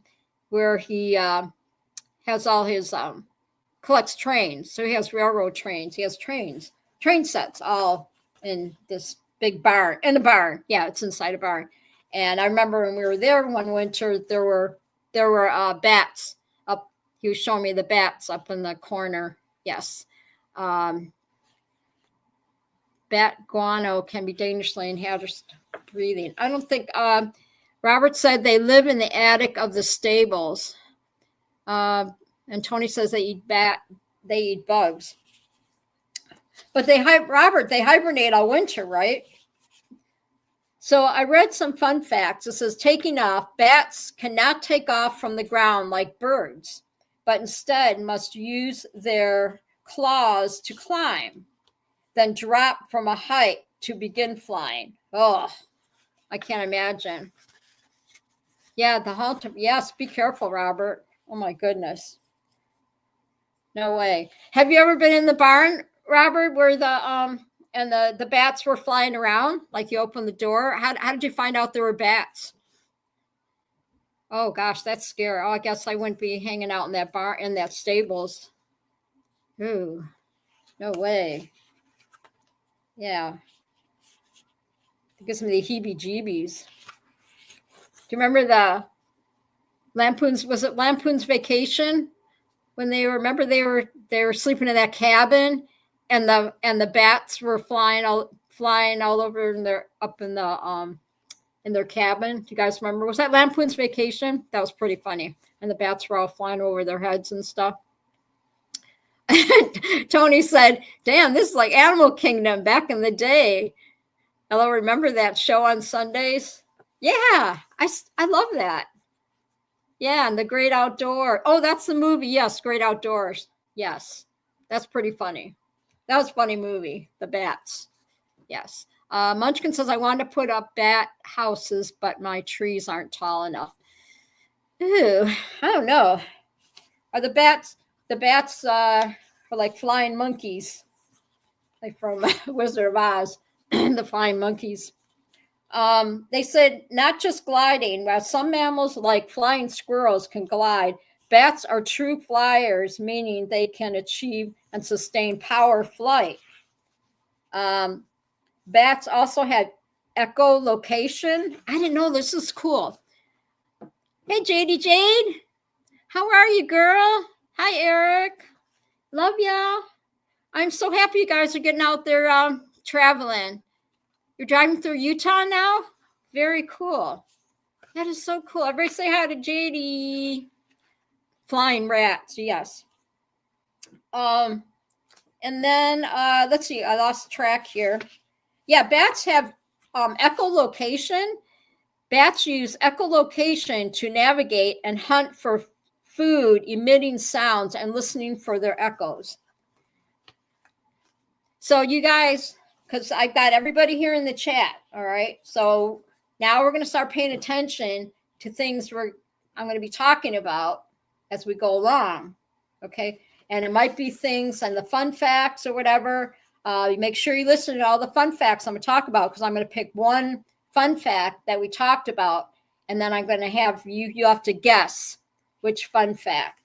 where he has all his, collects trains. So he has railroad trains. He has train sets all in this big barn, in the barn. Yeah, it's inside a barn. And I remember when we were there one winter, there were bats up. He was showing me the bats up in the corner. Yes. Bat guano can be dangerously and hazardous breathing. I don't think, Robert said they live in the attic of the stables. And Tony says they eat bugs. But they hibernate all winter, right? So I read some fun facts. It says taking off, bats cannot take off from the ground like birds, but instead must use their claws to climb, then drop from a height to begin flying. Oh, I can't imagine. Yeah, the halter. Yes, be careful, Robert. Oh my goodness. No way. Have you ever been in the barn, Robert, where the bats were flying around? Like you opened the door. How did you find out there were bats? Oh gosh, that's scary. Oh, I guess I wouldn't be hanging out in that barn, in that stables. Ooh, no way. Yeah. It gives me the heebie-jeebies. Do you remember the Lampoon's? Was it Lampoon's Vacation? When they were sleeping in that cabin, and the bats were flying all over in their cabin. Do you guys remember? Was that Lampoon's Vacation? That was pretty funny. And the bats were all flying over their heads and stuff. Tony said, "Damn, this is like Animal Kingdom back in the day." Hello, remember that show on Sundays? Yeah, I love that. Yeah, and The Great Outdoor. Oh, that's the movie. Yes, Great Outdoors. Yes, that's pretty funny. That was a funny movie, The Bats. Yes. Munchkin says, I want to put up bat houses, but my trees aren't tall enough. Ooh, I don't know. Are the bats are like flying monkeys, like from Wizard of Oz, the flying monkeys. They said not just gliding, while some mammals like flying squirrels can glide, Bats are true flyers, meaning they can achieve and sustain power flight. Bats also had echolocation. I didn't know this is cool. Hey, Jade. How are you, girl? Hi, Eric. Love ya. I'm so happy you guys are getting out there traveling. You're driving through Utah now? Very cool. That is so cool. Everybody say hi to JD. Flying rats, yes. And then let's see, I lost track here. Yeah, bats have echolocation. Bats use echolocation to navigate and hunt for food, emitting sounds and listening for their echoes. So you guys, because I've got everybody here in the chat, all right? So now we're going to start paying attention to things I'm going to be talking about as we go along, okay? And it might be things and the fun facts or whatever. You make sure you listen to all the fun facts I'm going to talk about, because I'm going to pick one fun fact that we talked about, and then I'm going to have you have to guess which fun fact.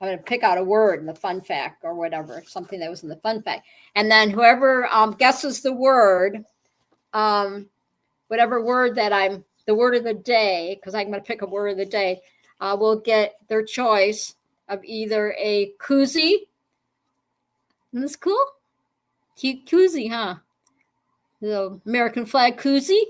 I'm going to pick out a word in the fun fact or whatever, something that was in the fun fact. And then whoever guesses the word, whatever word that the word of the day, because I'm going to pick a word of the day, will get their choice of either a koozie. Isn't this cool? Cute koozie, huh? The American flag koozie.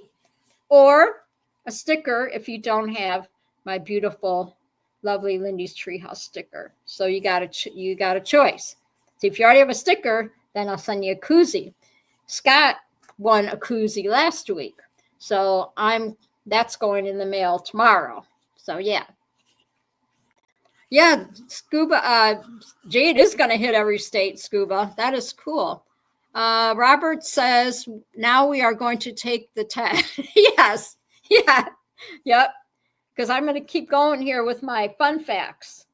Or a sticker if you don't have my beautiful, lovely Lindy's Treehouse sticker. So you got a choice. So if you already have a sticker, then I'll send you a koozie. Scott won a koozie last week, so that's going in the mail tomorrow. So yeah, Scuba. Jade is going to hit every state. Scuba, that is cool. Robert says now we are going to take the test. Yes, yeah, yep. Because I'm going to keep going here with my fun facts.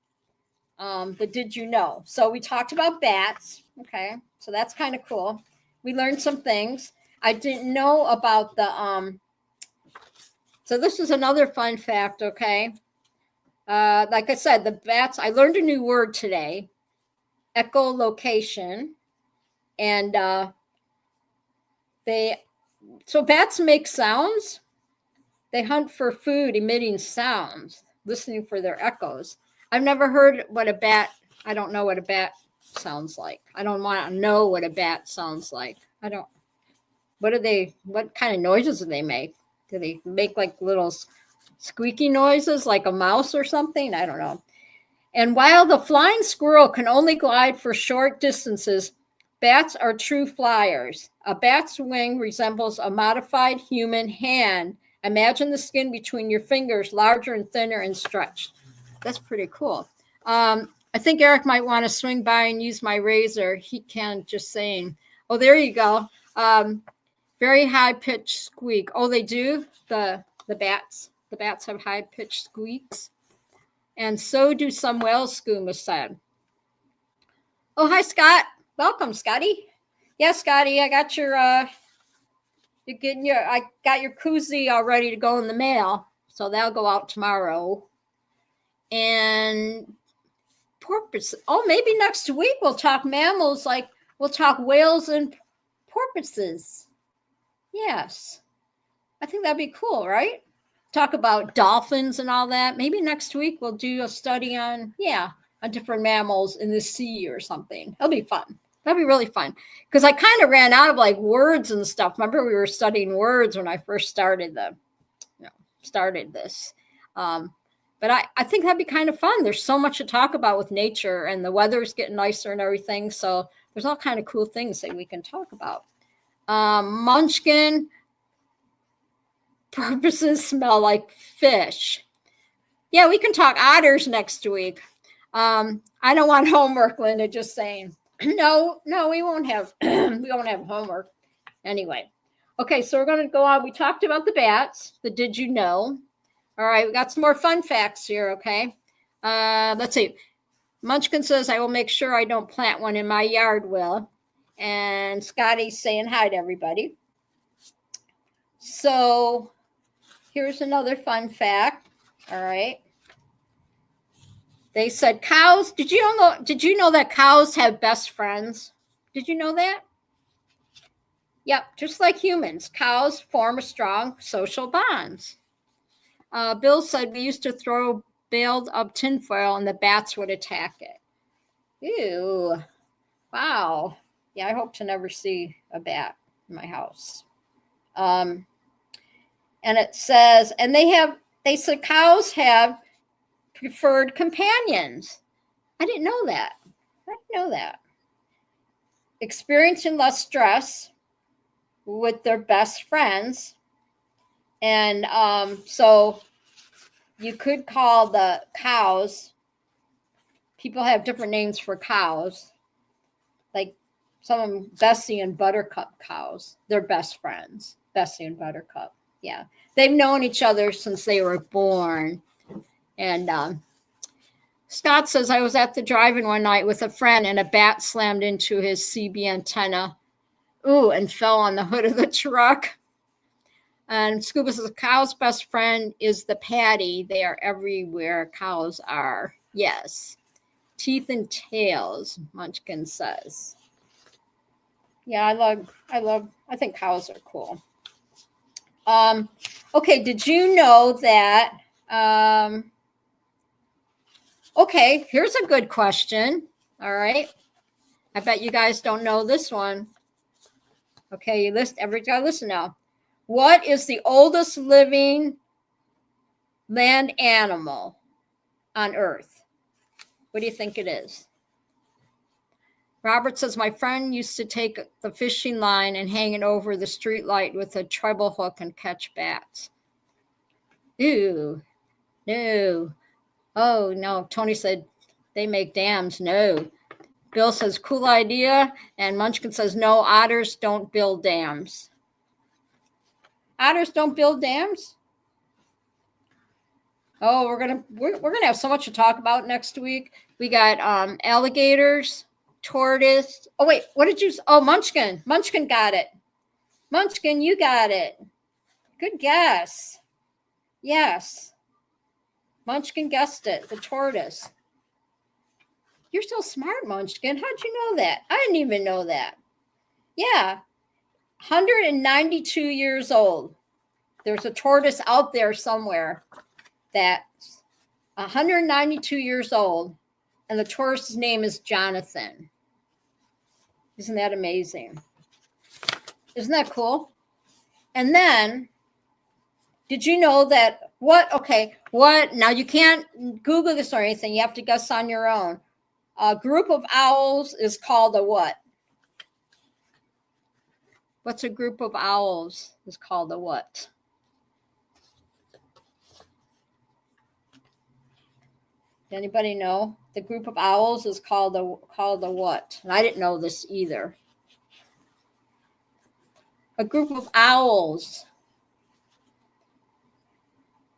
The did you know? So we talked about bats. Okay, so that's kind of cool. We learned some things. I didn't know about the so this is another fun fact. Okay, like I said, the bats. I learned a new word today, echolocation, and so bats make sounds. They hunt for food, emitting sounds, listening for their echoes. I've never heard what a bat. I don't know what a bat sounds like. I don't want to know what a bat sounds like. I don't. What kind of noises do they make? Do they make like little squeaky noises like a mouse or something? I don't know. And while the flying squirrel can only glide for short distances, bats are true flyers. A bat's wing resembles a modified human hand. Imagine the skin between your fingers larger and thinner and stretched. That's pretty cool. I think Eric might want to swing by and use my razor. He can, just saying. Oh, there you go. Very high-pitched squeak. Oh, they do? The bats. The bats have high-pitched squeaks. And so do some whales, Skooma said. Oh, hi, Scott. Welcome, Scotty. Yes, Scotty, I got I got your koozie all ready to go in the mail. So that'll go out tomorrow. And porpoise. Oh, maybe next week we'll talk mammals, like we'll talk whales and porpoises. Yes. I think that'd be cool, right? Talk about dolphins and all that. Maybe next week we'll do a study on different mammals in the sea or something. It'll be fun. That'd be really fun. Because I kind of ran out of like words and stuff. Remember, we were studying words when I first started this. But I think that'd be kind of fun. There's so much to talk about with nature, and the weather's getting nicer and everything. So there's all kind of cool things that we can talk about. Munchkin. Porpoises smell like fish. Yeah, we can talk otters next week. I don't want homework, Linda, just saying. No, we won't have homework. Anyway. Okay, so we're going to go on. We talked about the bats, the did you know. All right, we got some more fun facts here, okay? Let's see. Munchkin says, I will make sure I don't plant one in my yard, Will. And Scotty's saying hi to everybody. So here's another fun fact. All right. They said cows. Did you know that cows have best friends? Did you know that? Yep, just like humans, cows form a strong social bonds. Bill said we used to throw baled up tinfoil and the bats would attack it. Ew. Wow. Yeah, I hope to never see a bat in my house. And it says, and they said cows have preferred companions. I didn't know that. Experiencing less stress with their best friends. And so you could call the cows, people have different names for cows, like some of them Bessie and Buttercup cows. They're best friends, Bessie and Buttercup. Yeah, they've known each other since they were born. And Scott says, I was at the drive-in one night with a friend and a bat slammed into his CB antenna. Ooh, and fell on the hood of the truck. And Scuba says, cow's best friend is the patty. They are everywhere cows are. Yes. Teeth and tails, Munchkin says. Yeah, I think cows are cool. Okay, did you know that, okay, here's a good question. All right. I bet you guys don't know this one. Okay, everybody listen now. What is the oldest living land animal on Earth? What do you think it is? Robert says, my friend used to take the fishing line and hang it over the street light with a treble hook and catch bats. Ew, no. Oh, no. Tony said, they make dams. No. Bill says, cool idea. And Munchkin says, no, otters don't build dams. Otters don't build dams? Oh, we're gonna have so much to talk about next week. We got alligators, tortoise. Oh wait, what did you? Oh, Munchkin. Munchkin got it. Munchkin, you got it. Good guess. Yes. Munchkin guessed it. The tortoise. You're so smart, Munchkin. How'd you know that? I didn't even know that. Yeah. 192 years old. There's a tortoise out there somewhere that's 192 years old, and the tortoise's name is Jonathan. Isn't that amazing? Isn't that cool? And then, did you know that now you can't Google this or anything. You have to guess on your own. A group of owls is called a what? What's a group of owls is called a what? Anybody know? The group of owls is called a what? And I didn't know this either. A group of owls.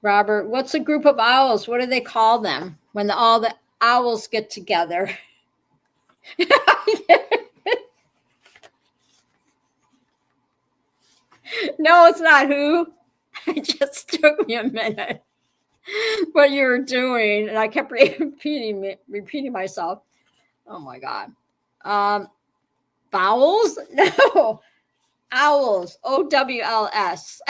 Robert, what's a group of owls? What do they call them when all the owls get together? No, it's not who. It just took me a minute. What you were doing, and I kept repeating myself. Oh my God. Vowels? No. Owls. OWLS.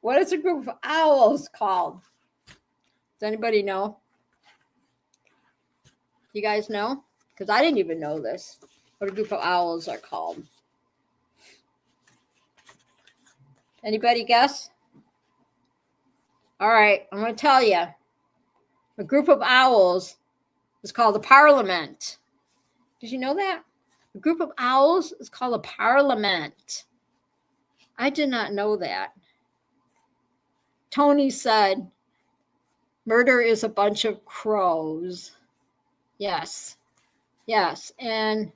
What is a group of owls called? Does anybody know? You guys know? Because I didn't even know this. What a group of owls are called. Anybody guess? All right, I'm going to tell you. A group of owls is called a parliament. Did you know that? A group of owls is called a parliament. I did not know that. Tony said, murder is a bunch of crows. Yes. And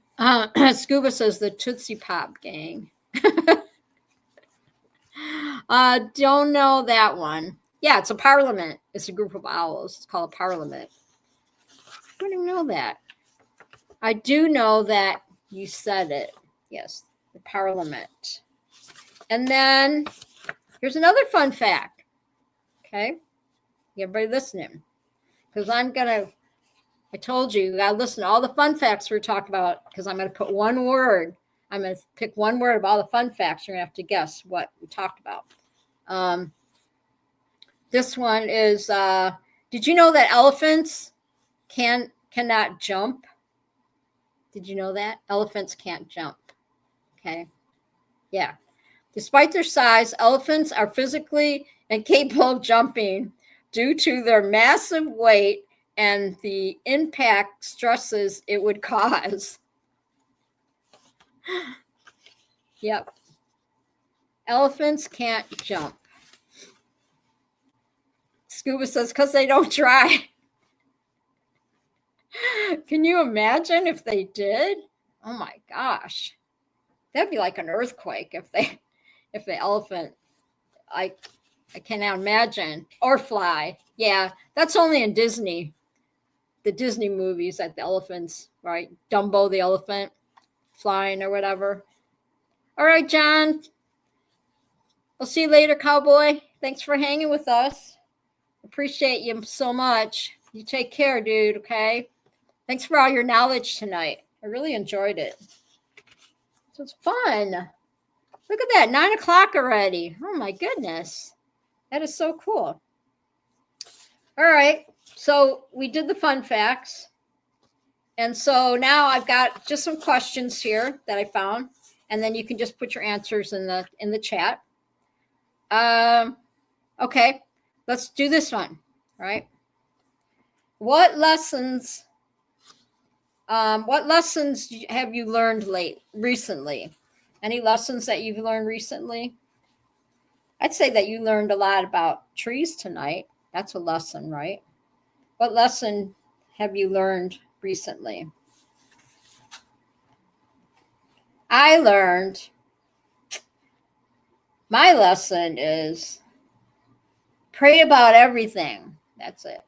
Scuba says the Tootsie Pop gang. Don't know that one. Yeah, it's a parliament. It's a group of owls. It's called a parliament. I don't even know that. I do know that you said it. Yes, the parliament. And then here's another fun fact. Okay, everybody listening. because I told you got to listen to all the fun facts we're talking about, because I'm going to put one word. I'm going to pick one word of all the fun facts. You're going to have to guess what we talked about. This one is, did you know that elephants cannot jump? Did you know that? Elephants can't jump. Okay. Yeah. Despite their size, elephants are physically incapable of jumping due to their massive weight and the impact stresses it would cause. Yep. Elephants can't jump. Scuba says, because they don't try. Can you imagine if they did? Oh my gosh. That'd be like an earthquake if the elephant, I cannot imagine. Or fly. Yeah, that's only in Disney. The Disney movies that the elephants, right? Dumbo the elephant flying or whatever. All right, John. We'll see you later, cowboy. Thanks for hanging with us. Appreciate you so much. You take care, dude, okay? Thanks for all your knowledge tonight. I really enjoyed it. So it's fun. Look at that, 9 o'clock already. Oh my goodness. That is so cool. All right. So we did the fun facts. And so now I've got just some questions here that I found. And then you can just put your answers in the chat. Okay. Let's do this one. All right. What lessons have you learned recently? Any lessons that you've learned recently? I'd say that you learned a lot about trees tonight. That's a lesson, right? What lesson have you learned recently? I learned, my lesson is pray about everything. That's it.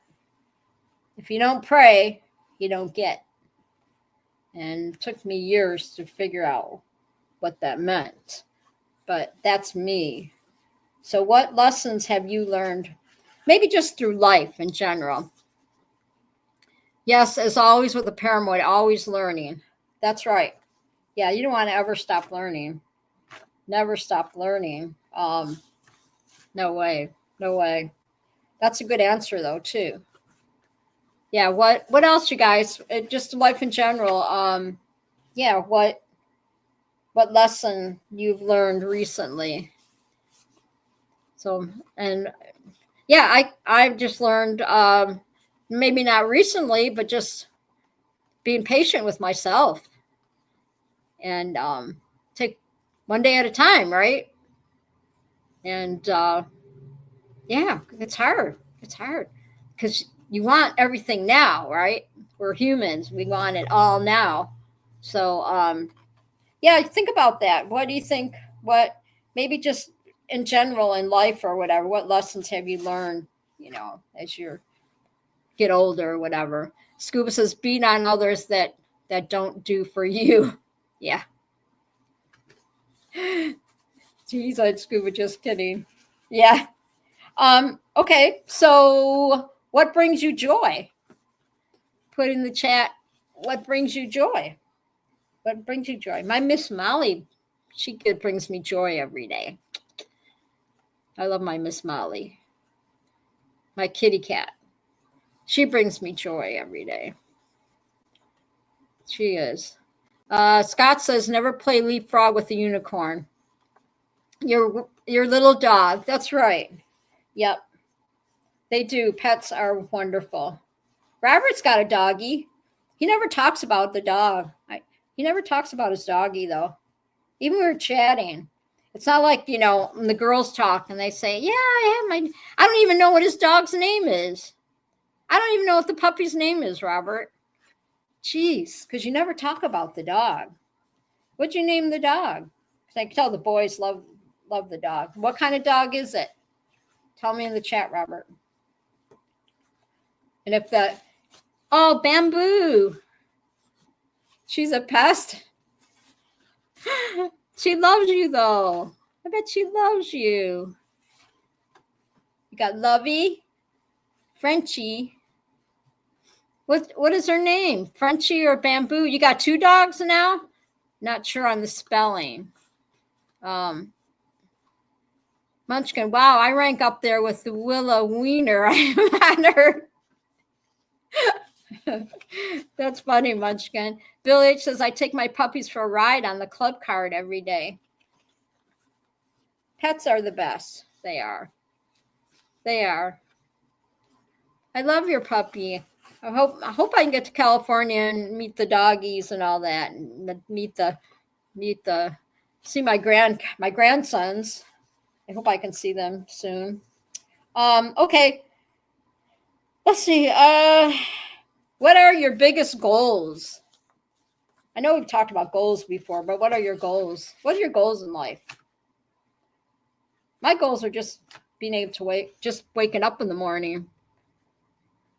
If you don't pray, you don't get. And it took me years to figure out what that meant. But that's me. So what lessons have you learned? Maybe just through life in general. Yes, as always with a paranoid, always learning. That's right. Yeah, you don't want to ever stop learning. Never stop learning. No way. No way. That's a good answer though, too. Yeah, what else, you guys? Just life in general. Yeah, what lesson you've learned recently? So, and yeah, I've just learned, maybe not recently, but just being patient with myself and take one day at a time, right? And yeah, it's hard. It's hard because you want everything now, right? We're humans. We want it all now. So yeah, think about that. What do you think? What maybe just in general in life or whatever, what lessons have you learned, as you get older or whatever? Scuba says, beat on others that don't do for you. Yeah. Geez, I'd Scuba, just kidding. Yeah. Okay, so what brings you joy? Put in the chat, what brings you joy? What brings you joy? My Miss Molly, she brings me joy every day. I love my Miss Molly. My kitty cat. She brings me joy every day. She is. Scott says, never play leapfrog with a unicorn. Your little dog. That's right. Yep. They do. Pets are wonderful. Robert's got a doggy. He never talks about the dog. He never talks about his doggy, though. Even when we're chatting. It's not like, when the girls talk and they say, yeah, I don't even know what his dog's name is. I don't even know what the puppy's name is, Robert. Jeez, because you never talk about the dog. What'd you name the dog? Because I can tell the boys love the dog. What kind of dog is it? Tell me in the chat, Robert. And if Bamboo. She's a pest. She loves you, though. I bet she loves you. You got Lovey, Frenchie, What is her name? Frenchie or Bamboo? You got 2 dogs now? Not sure on the spelling. Munchkin. Wow, I rank up there with the Willow Wiener. I heard. That's funny, Munchkin. Bill H says, I take my puppies for a ride on the club card every day. Pets are the best. They are. They are. I love your puppy. I hope I can get to California and meet the doggies and all that, and see my grandsons. I hope I can see them soon. Okay. Let's see. What are your biggest goals? I know we've talked about goals before, but what are your goals? What are your goals in life? My goals are just being able to waking up in the morning,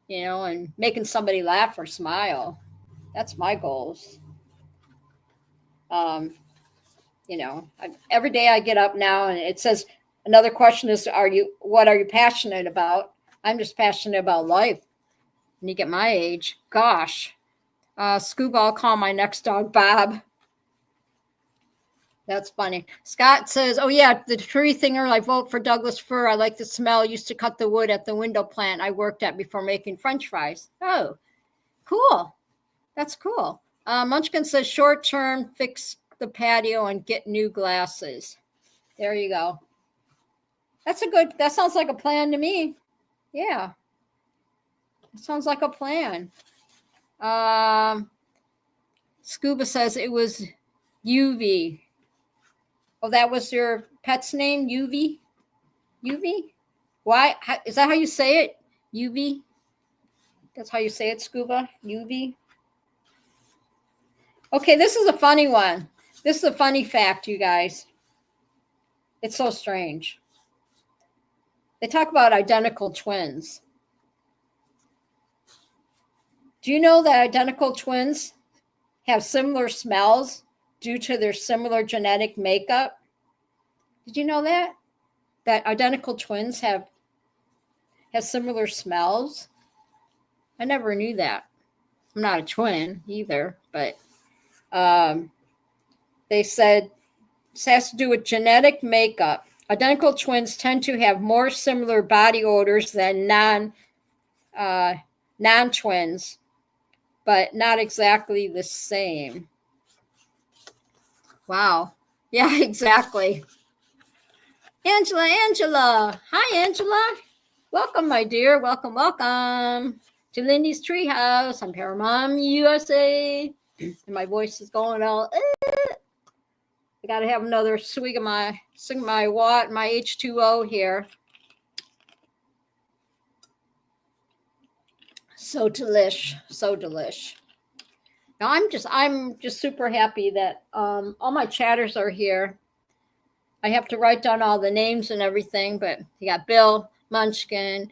and making somebody laugh or smile. That's my goals. Every day I get up now and it says, another question is, what are you passionate about? I'm just passionate about life. When you get my age, gosh. Scuba, I'll call my next dog Bob. That's funny. Scott says, oh yeah, the tree thinger, I vote for Douglas fir. I like the smell. Used to cut the wood at the window plant I worked at before making French fries. Oh, cool. That's cool. Munchkin says, short term, fix the patio and get new glasses. There you go. That sounds like a plan to me. Yeah. It sounds like a plan. Scuba says it was UV. Oh, that was your pet's name, UV? UV? Why? Is that how you say it? UV? That's how you say it, Scuba? UV? Okay, this is a funny one. This is a funny fact, you guys. It's so strange. They talk about identical twins. Do you know that identical twins have similar smells due to their similar genetic makeup? Did you know that? That identical twins have similar smells? I never knew that. I'm not a twin either, but they said this has to do with genetic makeup. Identical twins tend to have more similar body odors than non-twins, but not exactly the same. Wow. Yeah, exactly. Angela. Hi, Angela. Welcome, my dear. Welcome to Lindy's Treehouse. I'm Paramom USA. And my voice is going all. I got to have another swig of my H2O here. So delish. Now I'm just super happy that all my chatters are here. I have to write down all the names and everything, but you got Bill, Munchkin,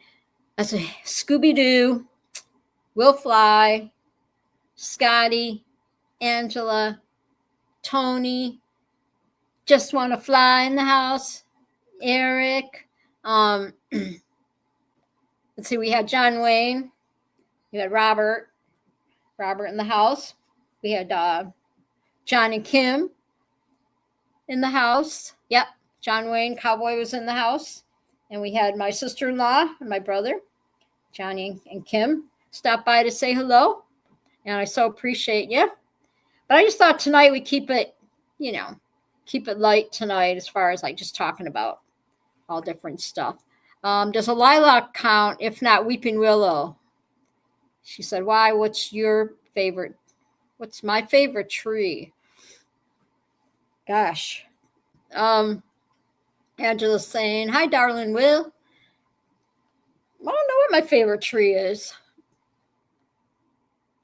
that's a Scooby-Doo, Will Fly, Scotty, Angela, Tony, Just Want to Fly in the house, Eric. Let's see, we had John Wayne, we had Robert in the house. We had John and Kim in the house. Yep, John Wayne Cowboy was in the house. And we had my sister-in-law and my brother, Johnny and Kim, stop by to say hello. And I so appreciate you. But I just thought tonight we keep it light tonight as far as like just talking about all different stuff. Does a lilac count? If not, weeping willow. She said, why? What's your favorite? What's my favorite tree? Gosh. Angela's saying, hi, darling Will. I don't know what my favorite tree is.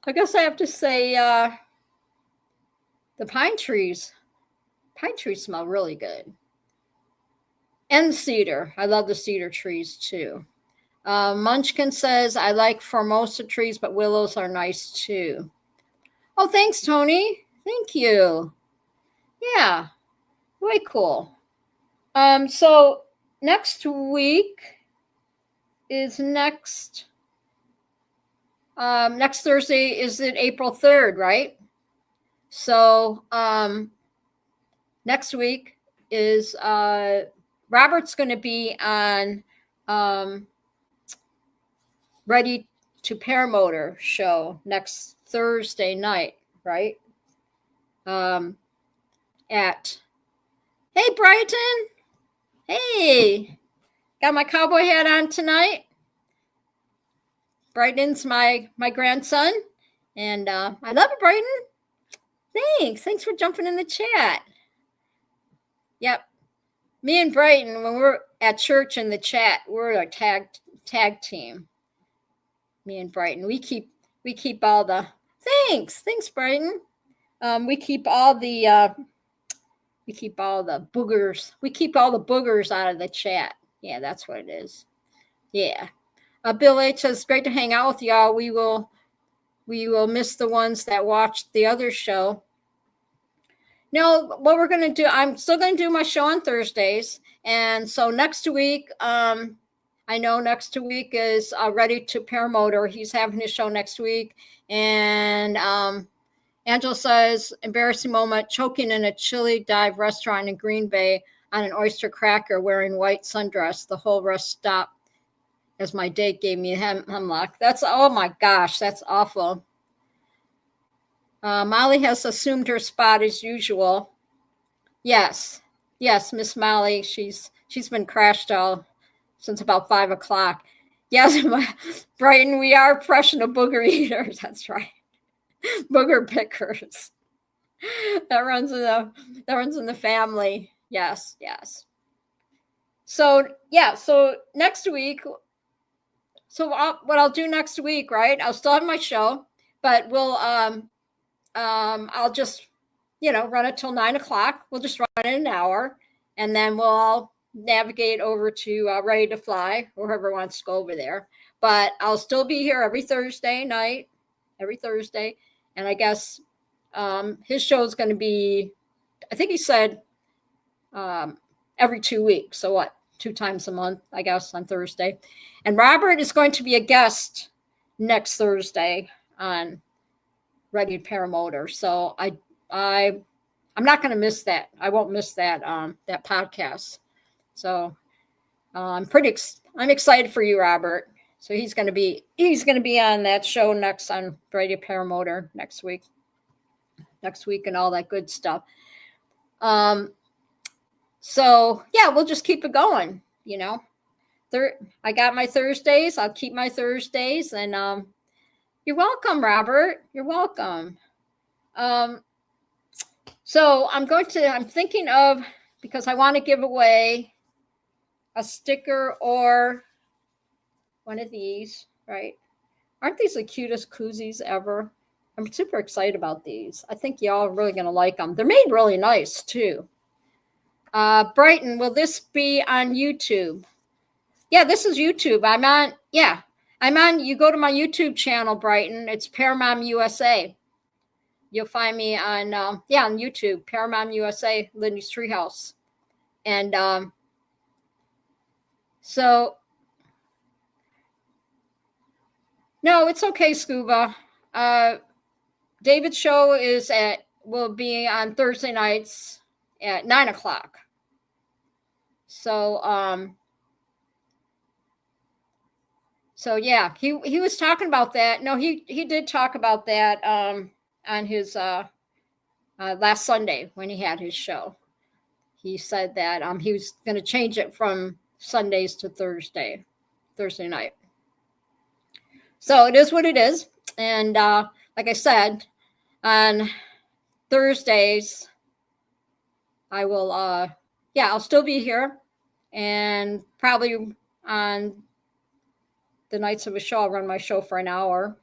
I guess I have to say the pine trees. Pine trees smell really good. And cedar. I love the cedar trees too. Munchkin says, I like Formosa trees, but willows are nice too. Oh, thanks, Tony. Thank you. Yeah, way cool. So next week is next Next Thursday is it April 3rd, right? So next week is Robert's going to be on Ready to Paramotor show next Thursday night, right? At Hey Brighton, hey, got my cowboy hat on tonight. Brighton's my grandson, and I love it, Brighton. Thanks for jumping in the chat. Yep, me and Brighton, when we're at church in the chat, we're a tag team. Me and Brighton, we keep all the thanks, Brighton. We keep all the boogers. We keep all the boogers out of the chat. Yeah, that's what it is. Yeah. Bill H says, great to hang out with y'all. We will miss the ones that watched the other show. No, what we're going to do, I'm still going to do my show on Thursdays. And so next week, I know next week is Ready to Paramotor. He's having his show next week. And Angela says, embarrassing moment, choking in a chili dive restaurant in Green Bay on an oyster cracker wearing white sundress. The whole rest stopped as my date gave me a hemlock. That's, oh my gosh, that's awful. Molly has assumed her spot as usual. Yes, Miss Molly, she's been crashed all since about 5 o'clock. Yes, Brighton, we are professional booger eaters. That's right. Booger pickers. That runs in the family. Yes. So next week. So what I'll do next week, right? I'll still have my show, but we'll I'll just run it till 9 o'clock. We'll just run it an hour, and then we'll all navigate over to Ready to Fly, or whoever wants to go over there. But I'll still be here every Thursday night, and I guess his show is going to be, I think he said every 2 weeks. So what? 2 times a month, I guess, on Thursday. And Robert is going to be a guest next Thursday on Ready to Paramotor. So I'm not going to miss that. I won't miss that that podcast. So I'm excited for you, Robert. So he's going to be on that show next on Ready to Paramotor next week and all that good stuff. So yeah, we'll just keep it going. I got my Thursdays. I'll keep my Thursdays, and you're welcome, Robert. You're welcome. So I'm thinking of, because I want to give away a sticker or one of these, right? Aren't these the cutest koozies ever? I'm super excited about these. I think y'all are really going to like them. They're made really nice too. Brighton, will this be on YouTube? Yeah, this is YouTube. I'm on, you go to my YouTube channel, Brighton. It's Paramount USA. You'll find me on, on YouTube, Paramount USA, Lindy's Treehouse. And so, no, it's okay, Scuba. David's show will be on Thursday nights at 9 o'clock. So, yeah, he was talking about that. No, he did talk about that on his last Sunday when he had his show. He said that he was going to change it from Sundays to Thursday night. So it is what it is. And like I said, on Thursdays, I will, I'll still be here. And probably on the nights of a show, I'll run my show for an hour.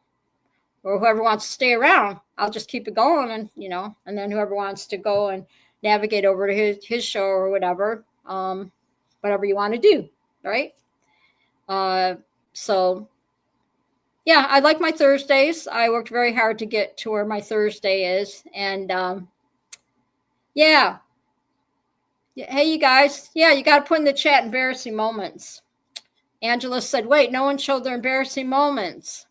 Or whoever wants to stay around, I'll just keep it going. And, and then whoever wants to go and navigate over to his show or whatever, whatever you want to do, right? So, yeah, I like my Thursdays. I worked very hard to get to where my Thursday is. And, yeah. Hey, you guys. Yeah, you got to put in the chat embarrassing moments. Angela said, wait, no one showed their embarrassing moments.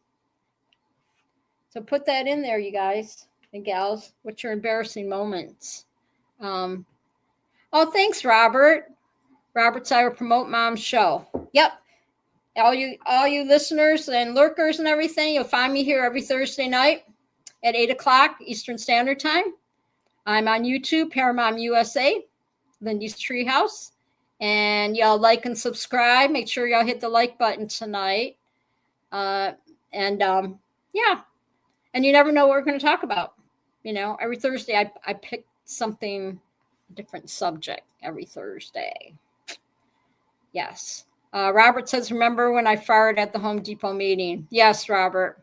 So put that in there, you guys and gals. What's your embarrassing moments? Oh, thanks, Robert. Robert's I will promote Mom's show. Yep. All you listeners and lurkers and everything, you'll find me here every Thursday night at 8 o'clock Eastern Standard Time. I'm on YouTube, Paramount USA, Lindy's Treehouse. And y'all like and subscribe. Make sure y'all hit the like button tonight. Yeah. And you never know what we're going to talk about. Every Thursday I pick something, different subject every Thursday. Yes. Robert says, remember when I fired at the Home Depot meeting? Yes, Robert.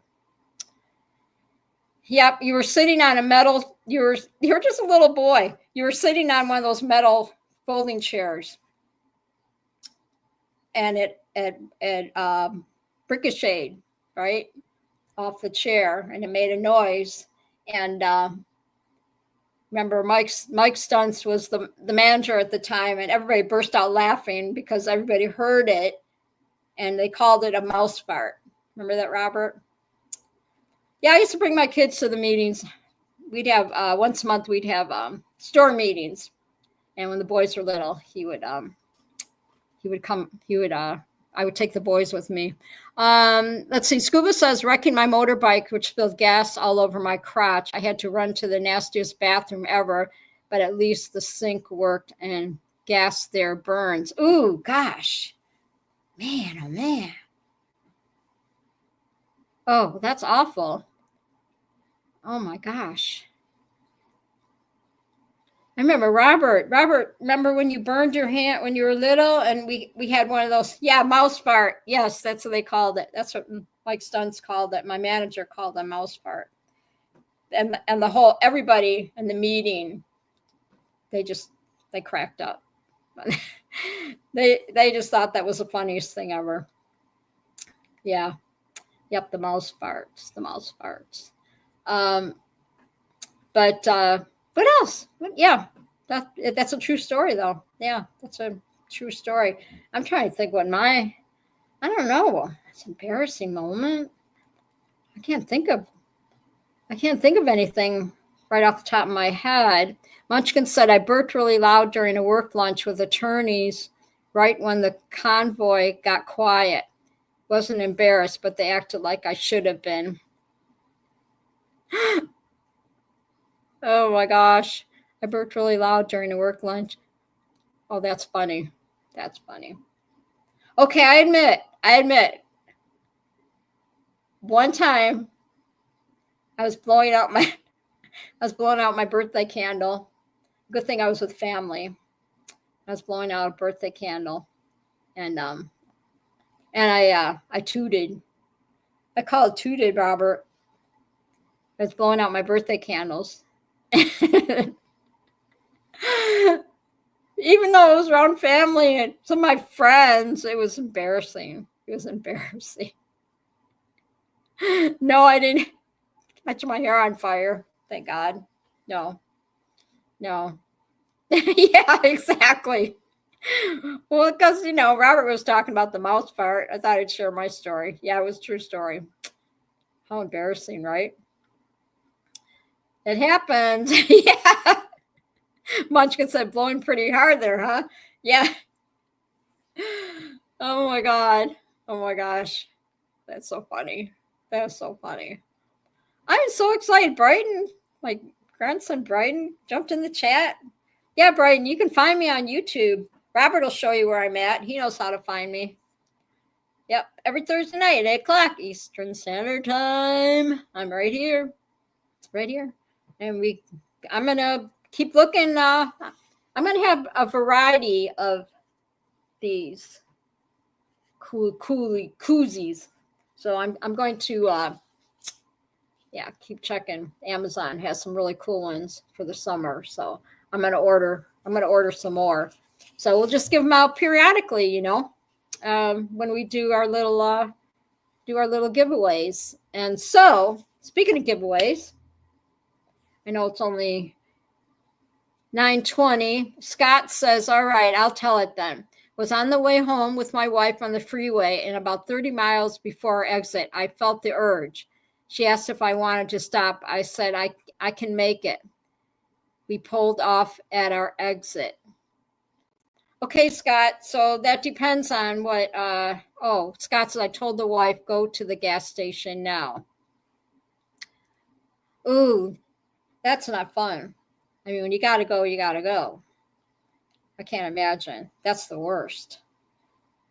Yep, you were sitting on a metal, you were just a little boy. You were sitting on one of those metal folding chairs. And it ricocheted, right, off the chair, and it made a noise. And remember, Mike Stunts was the manager at the time, and everybody burst out laughing because everybody heard it, and they called it a mouse fart. Remember that, Robert? Yeah, I used to bring my kids to the meetings. We'd have once a month. We'd have store meetings, and when the boys were little, he would come. I would take the boys with me. Let's see. Scuba says, wrecking my motorbike, which spilled gas all over my crotch. I had to run to the nastiest bathroom ever, but at least the sink worked and gas there burns. Ooh, gosh. Man, oh, man. Oh, that's awful. Oh, my gosh. I remember Robert, remember when you burned your hand when you were little, and we had one of those, mouse fart. Yes, that's what they called it. That's what Mike Stunts called it. My manager called it mouse fart. And everybody in the meeting, they cracked up. they just thought that was the funniest thing ever. Yeah. Yep, the mouse farts. But what else? Yeah, that's a true story, though. Yeah, that's a true story. I'm trying to think I don't know. It's an embarrassing moment. I can't think of anything right off the top of my head. Munchkin said, I burped really loud during a work lunch with attorneys right when the convoy got quiet. Wasn't embarrassed, but they acted like I should have been. Oh my gosh. I burped really loud during a work lunch. Oh, that's funny. Okay, I admit. One time I was blowing out my birthday candle. Good thing I was with family. I was blowing out a birthday candle, and I tooted. I call it tooted, Robert. I was blowing out my birthday candles. Even though it was around family and some of my friends, it was embarrassing. No, I didn't catch my hair on fire. Thank God. No. Yeah, exactly. Well, because, Robert was talking about the mouse fart. I thought I'd share my story. Yeah, it was a true story. How embarrassing, right? It happened. Yeah. Munchkin said, blowing pretty hard there, huh? Yeah. Oh my God. Oh my gosh. That's so funny. I'm so excited. Brighton, my grandson Brighton, jumped in the chat. Yeah, Brighton, you can find me on YouTube. Robert will show you where I'm at. He knows how to find me. Yep, every Thursday night at 8 o'clock Eastern Standard Time. I'm right here. And I'm going to keep looking. I'm going to have a variety of these koozies. So I'm going to keep checking. Amazon has some really cool ones for the summer. So I'm going to order some more. So we'll just give them out periodically, when we do our little giveaways. And so, speaking of giveaways, I know it's only 9:20. Scott says, all right, I'll tell it then. Was on the way home with my wife on the freeway, and about 30 miles before our exit, I felt the urge. She asked if I wanted to stop. I said, I can make it. We pulled off at our exit. Okay, Scott, so that depends on what, Scott said, I told the wife, go to the gas station now. Ooh, that's not fun. I mean, when you gotta go, you gotta go. I can't imagine. That's the worst.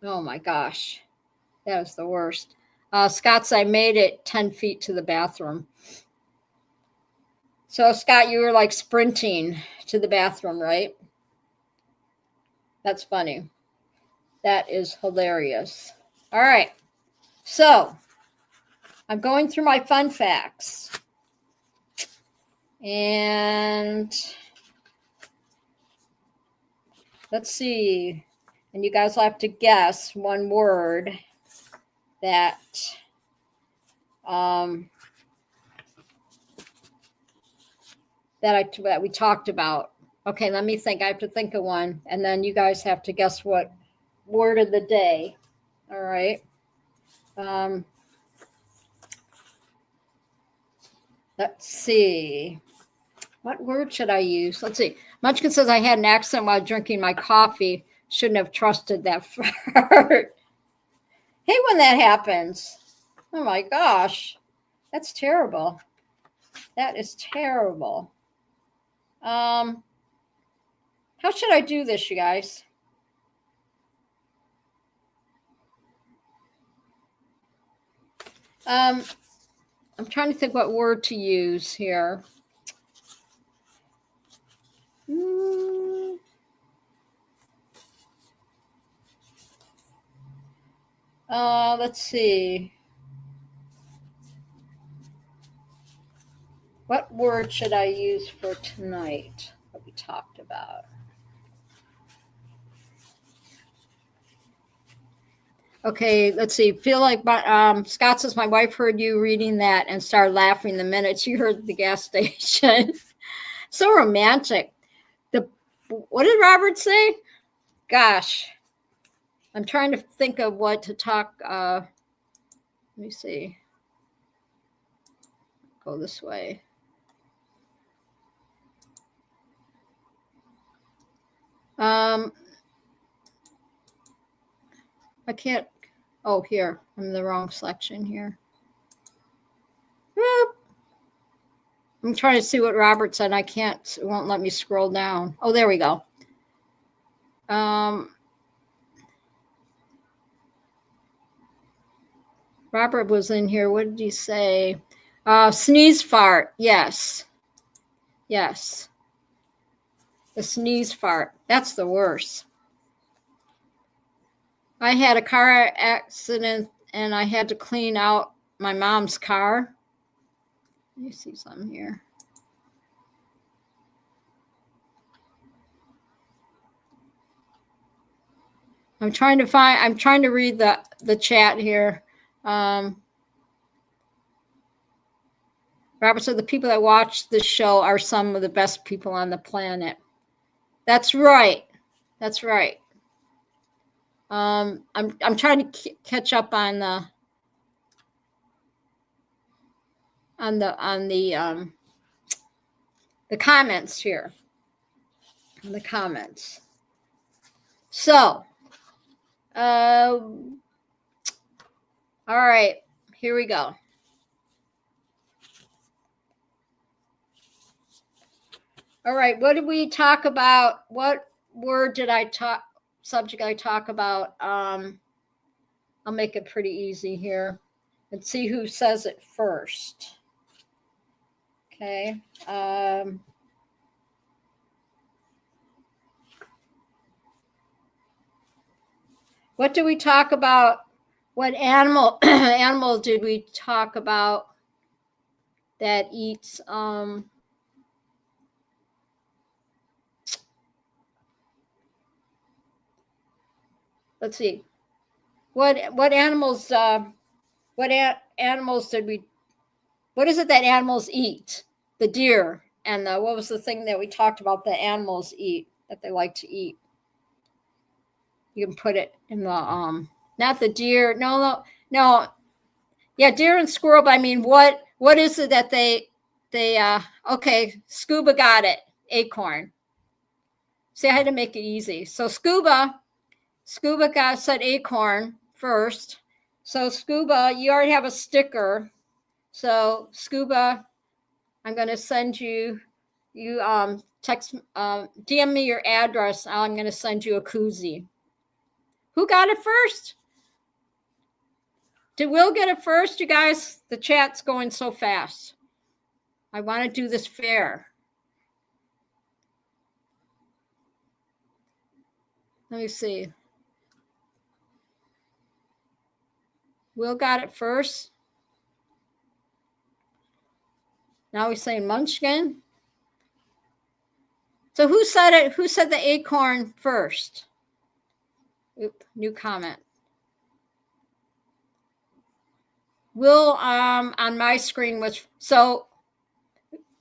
Oh my gosh. That was the worst. Scott's, I made it 10 feet to the bathroom. So, Scott, you were like sprinting to the bathroom, right? That's funny. That is hilarious. All right. So, I'm going through my fun facts. And let's see. And you guys will have to guess one word that that we talked about. Okay, let me think. I have to think of one, and then you guys have to guess what word of the day. All right. Let's see. What word should I use? Let's see. Munchkin says I had an accent while drinking my coffee. Shouldn't have trusted that fart. Hey, when that happens. Oh my gosh. That's terrible. That is terrible. How should I do this, you guys? I'm trying to think what word to use here. Let's see. What word should I use for tonight? What we talked about. Okay, let's see. Feel like Scott says my wife heard you reading that and started laughing the minute she heard the gas station. So romantic. What did Robert say? Gosh, I'm trying to think of what to talk. Let me see. Go this way. I can't. Oh, here. I'm in the wrong section here. Whoop. I'm trying to see what Robert said. I can't. It won't let me scroll down. Oh, there we go. Robert was in here. What did he say? Sneeze fart. Yes. Yes. The sneeze fart. That's the worst. I had a car accident and I had to clean out my mom's car. Let me see something here. I'm trying to read the chat here. Robert said the people that watch this show are some of the best people on the planet. That's right. That's right. I'm trying to catch up on the comments here. The comments. So, all right, here we go. All right, what did we talk about? What word did I talk? Subject I talk about? I'll make it pretty easy here. Let's see who says it first. Okay. What did we talk about? What animal did we talk about that eats? Let's see. What animals? Animals did we? What is it that animals eat? The deer and what was the thing that we talked about? The animals eat that they like to eat. You can put it in the not the deer. No. Yeah, deer and squirrel. But I mean, what is it that they okay, Scuba got it. Acorn. See, I had to make it easy. So Scuba got said acorn first. So Scuba, you already have a sticker. So Scuba, I'm going to send you text DM me your address. I'm going to send you a koozie. Who got it first? Did Will get it first? You guys, the chat's going so fast. I want to do this fair. Let me see. Will got it first. Now he's saying Munchkin. So who said it? Who said the acorn first? Oop, new comment. Will on my screen was so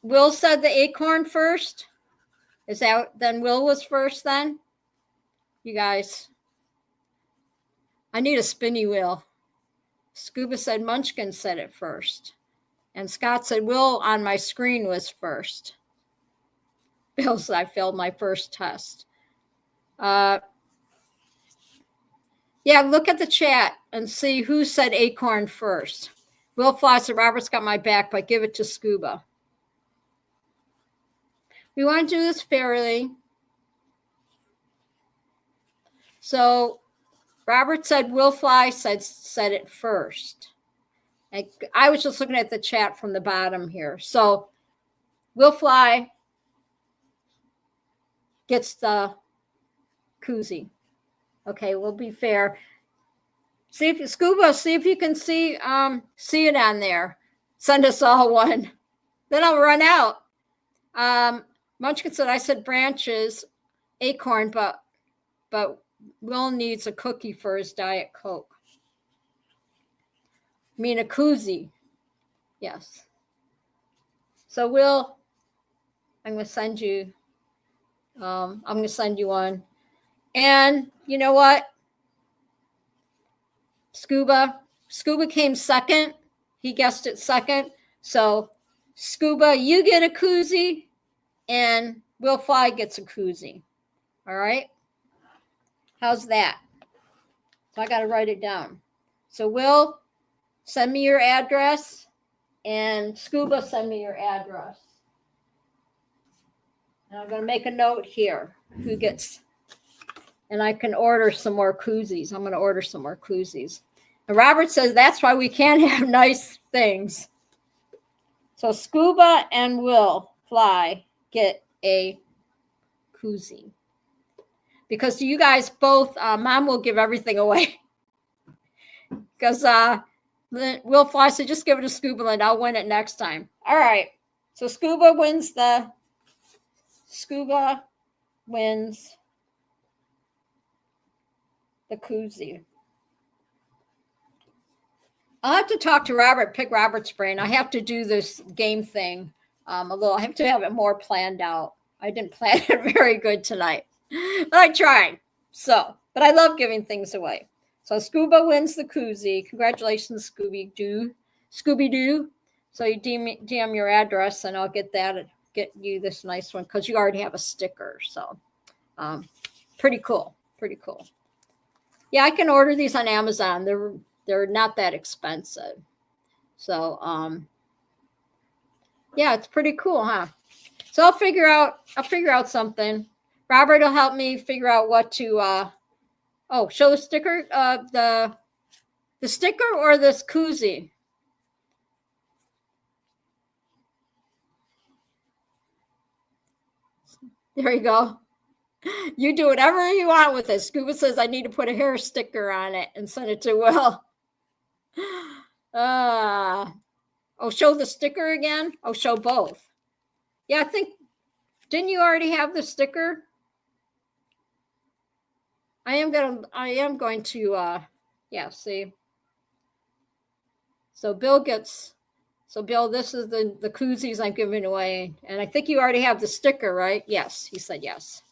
Will said the acorn first. Is that then Will was first then? You guys. I need a spinny wheel. Scuba said Munchkin said it first. And Scott said Will on my screen was first. Bill said I failed my first test. Yeah, look at the chat and see who said acorn first. Will Fly said Robert's got my back, but give it to Scuba. We want to do this fairly. So Robert said Will Fly said it first. I was just looking at the chat from the bottom here. So Will Fly gets the koozie. Okay, we'll be fair. See if Scuba, see if you can see it on there. Send us all one. Then I'll run out. Munchkin said I said branches, acorn, but Will needs a cookie for his Diet Coke. I mean a koozie. Yes. So Will, I'm gonna send you one. And you know what? Scuba came second. He guessed it second. So Scuba, you get a koozie and Will Fly gets a koozie. All right. How's that? So I got to write it down. So Will, send me your address, and Scuba, send me your address. And I'm going to make a note here who gets, and I can order some more koozies. I'm going to order some more koozies. And Robert says that's why we can't have nice things. So Scuba and Will Fly get a koozie. Because you guys both, Mom will give everything away. Because Will Fly said, just give it to Scuba and I'll win it next time. All right. So Scuba wins the koozie. I'll have to talk to Robert, pick Robert's brain. I have to do this game thing a little. I have to have it more planned out. I didn't plan it very good tonight, but I tried. So, but I love giving things away. So Scuba wins the koozie. Congratulations, Scooby-Doo. So you DM your address and I'll get you this nice one because you already have a sticker. So pretty cool. Yeah, I can order these on Amazon. They're not that expensive. So yeah, it's pretty cool, huh? So I'll figure out something. Robert will help me figure out what to show the sticker, the sticker or this koozie. There you go. You do whatever you want with it. Scuba says I need to put a hair sticker on it and send it to Will. Show the sticker again? Show both. Yeah, I think, didn't you already have the sticker? I am going to see. So Bill, this is the koozies I'm giving away. And I think you already have the sticker, right? Yes, he said yes.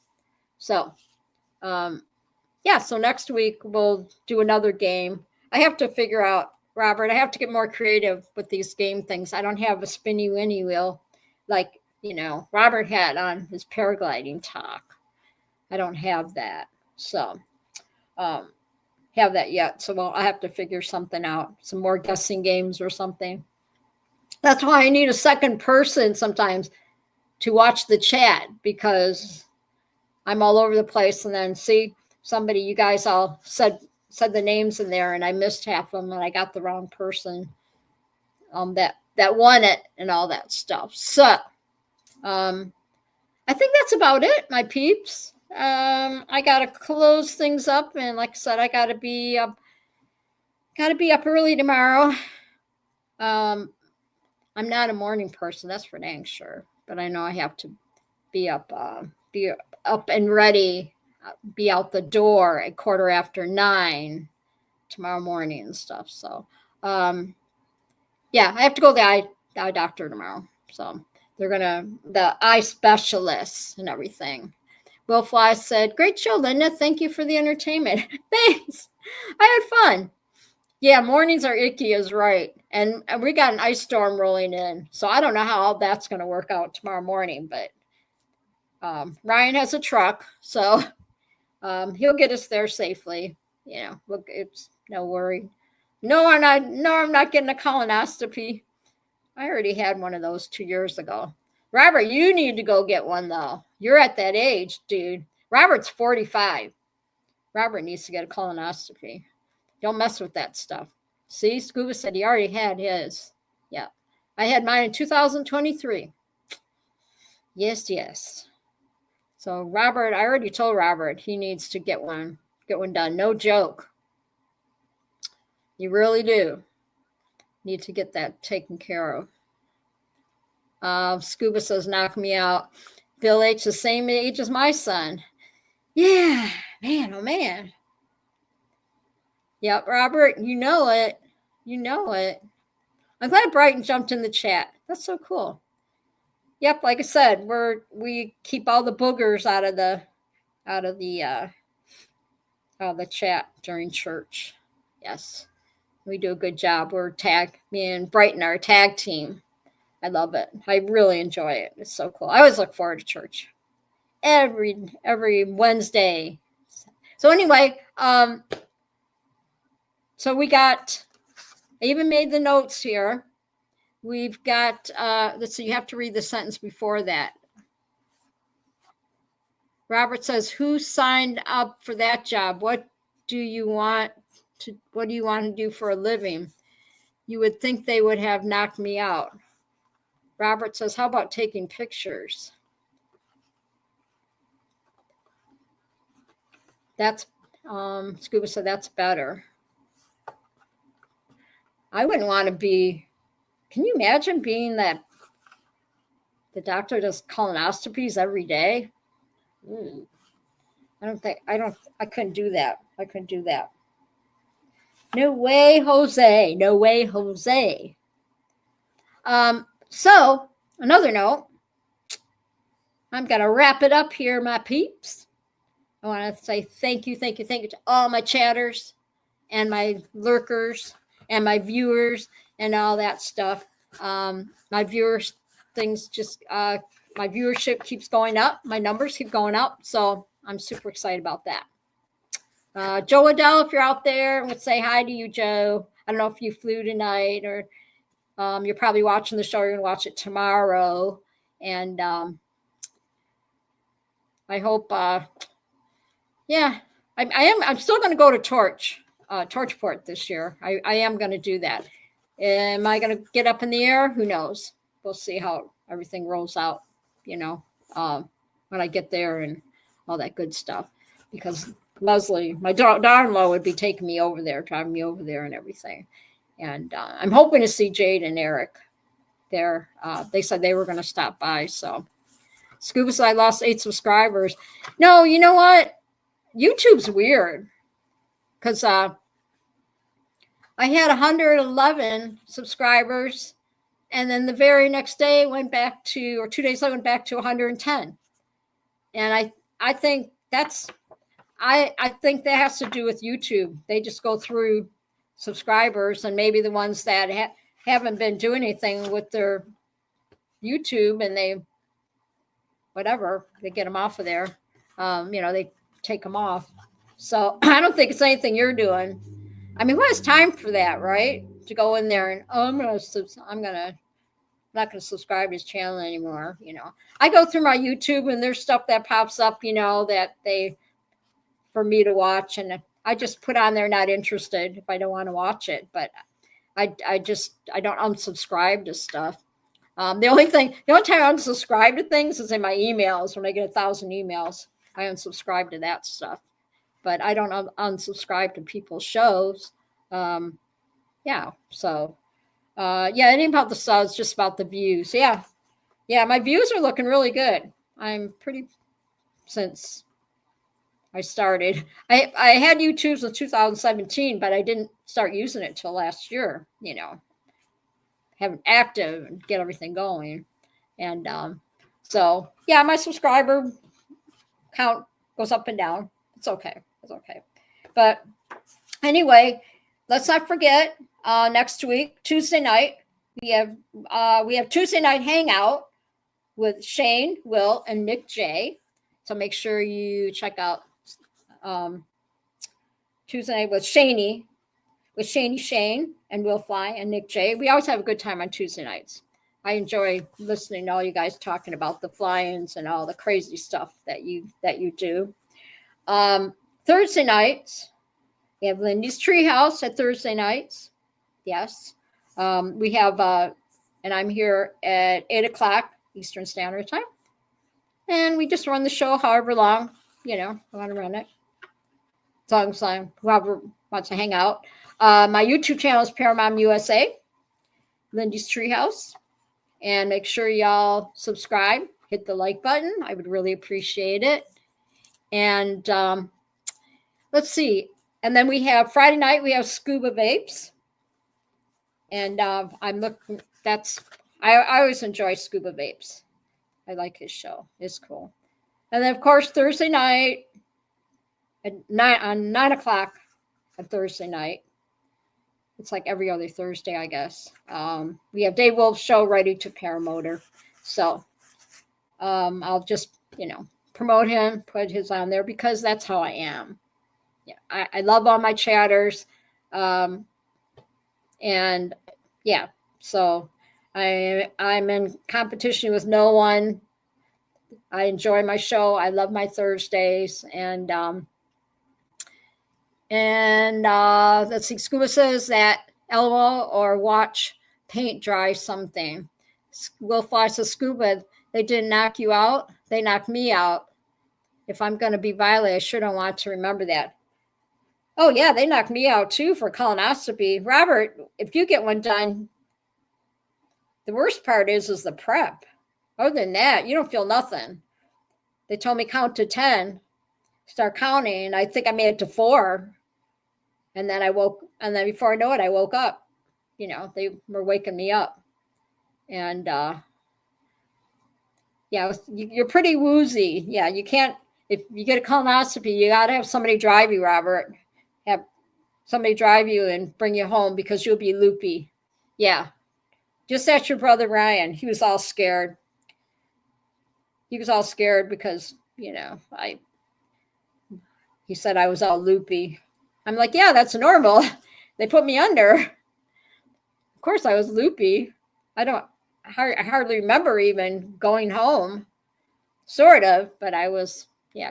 So, so next week we'll do another game. I have to figure out Robert, I have to get more creative with these game things. I don't have a spinny winny wheel like, Robert had on his paragliding talk. I don't have that. So, have that yet. So, I have to figure something out, some more guessing games or something. That's why I need a second person sometimes to watch the chat, because I'm all over the place, and then see somebody, you guys all said the names in there, and I missed half of them, and I got the wrong person that won it and all that stuff. So I think that's about it, my peeps. I gotta close things up, and like I said, I gotta be up early tomorrow. I'm not a morning person, that's for dang sure, but I know I have to be up and ready, be out the door at 9:15 tomorrow morning and stuff. So yeah, I have to go to the eye doctor tomorrow. So they're the eye specialists and everything. Will Fly said, "Great show, Linda. Thank you for the entertainment." Thanks. I had fun. Yeah, mornings are icky, is right. And we got an ice storm rolling in. So I don't know how all that's going to work out tomorrow morning, but Ryan has a truck, so he'll get us there safely. Look, it's no worry. No, I'm not getting a colonoscopy. I already had one of those 2 years ago. Robert, you need to go get one, though. You're at that age, dude. Robert's 45. Robert needs to get a colonoscopy. Don't mess with that stuff. See, Scuba said he already had his. Yeah. I had mine in 2023. Yes. So Robert, I already told Robert he needs to get one done. No joke. You really do need to get that taken care of. Scuba says, knock me out. Bill H, the same age as my son. Yeah, man, oh man. Yep, Robert, you know it. I'm glad Brighton jumped in the chat. That's so cool. Yep, like I said, we keep all the boogers out of the chat during church. Yes, we do a good job. Me and Brighton are a tag team. I love it. I really enjoy it. It's so cool. I always look forward to church every Wednesday. So anyway, so we got. I even made the notes here. We've got. Let's see. You have to read the sentence before that. Robert says, "Who signed up for that job? What do you want to do for a living? You would think they would have knocked me out." Robert says, "How about taking pictures?" That's Scuba said that's better. I wouldn't want to be. Can you imagine being that the doctor does colonoscopies every day? I couldn't do that. No way, Jose. So another note, I'm going to wrap it up here, my peeps. I want to say thank you to all my chatters and my lurkers and my viewers and all that stuff. My viewers things just my viewership keeps going up. My numbers keep going up. So I'm super excited about that. Joe Adele, if you're out there, I would say hi to you, Joe. I don't know if you flew tonight or you're probably watching the show. You're going to watch it tomorrow. And I hope, I'm still going to go to Torchport this year. I am going to do that. Am I going to get up in the air? Who knows? We'll see how everything rolls out, when I get there and all that good stuff. Because Leslie, my daughter-in-law, would be taking me over there, driving me over there and everything. And I'm hoping to see Jade and Eric there. They said they were going to stop by. So Scuba said I lost 8 subscribers. No, you know what? YouTube's weird. Because I had 111 subscribers. And then the very next day went back to, or 2 days later, went back to 110. And I think I think that has to do with YouTube. They just go through subscribers, and maybe the ones that haven't been doing anything with their YouTube and they get them off of there. They take them off. So I don't think it's anything you're doing. I mean, who has time for that, right? To go in there and I'm not gonna subscribe to his channel anymore. I go through my YouTube and there's stuff that pops up, that for me to watch, and I just put on there not interested if I don't want to watch it. But I don't unsubscribe to stuff. The only time I unsubscribe to things is in my emails. When I get 1,000 emails, I unsubscribe to that stuff. But I don't unsubscribe to people's shows. Yeah. So, it ain't about the subs, just about the views. Yeah. My views are looking really good. I'm pretty since I started. I had YouTube in 2017, but I didn't start using it till last year. Have it active and get everything going. And my subscriber count goes up and down. It's okay. But anyway, let's not forget next week, Tuesday night, we have Tuesday night hangout with Shane, Will, and Nick J. So make sure you check out Tuesday night with Shane and Will Fly and Nick J. We always have a good time on Tuesday nights. I enjoy listening to all you guys talking about the fly-ins and all the crazy stuff that you do. Thursday nights, we have Lindy's Treehouse at Thursday nights. Yes. We have, and I'm here at 8 o'clock Eastern Standard Time. And we just run the show however long, I want to run it. As long as whoever wants to hang out. My YouTube channel is Paramount USA, Lindy's Treehouse. And make sure y'all subscribe, hit the like button. I would really appreciate it. And let's see. And then we have Friday night, we have Scuba Vapes. And I'm looking, I always enjoy Scuba Vapes. I like his show. It's cool. And then, of course, Thursday night on 9 o'clock on Thursday night. It's like every other Thursday, I guess. We have Dave Wolf's show, Ready to Paramotor. So I'll just, promote him, put his on there because that's how I am. Yeah, I love all my chatters. So I'm in competition with no one. I enjoy my show. I love my Thursdays. And let's see, Scuba says that LOL or watch paint dry something. Will Fly says, Scuba, they didn't knock you out. They knocked me out. If I'm going to be violated, I sure don't want to remember that. Oh, yeah, they knocked me out, too, for colonoscopy. Robert, if you get one done, the worst part is the prep. Other than that, you don't feel nothing. They told me count to 10, start counting, and I think I made it to 4. And then before I know it, I woke up. They were waking me up. And, you're pretty woozy. Yeah, you can't, if you get a colonoscopy, you got to have somebody drive you, Robert. Have somebody drive you and bring you home because you'll be loopy. Yeah. Just ask your brother Ryan. He was all scared. Because, he said I was all loopy. I'm like, yeah, that's normal. They put me under. Of course I was loopy. I hardly remember even going home. Sort of, but I was,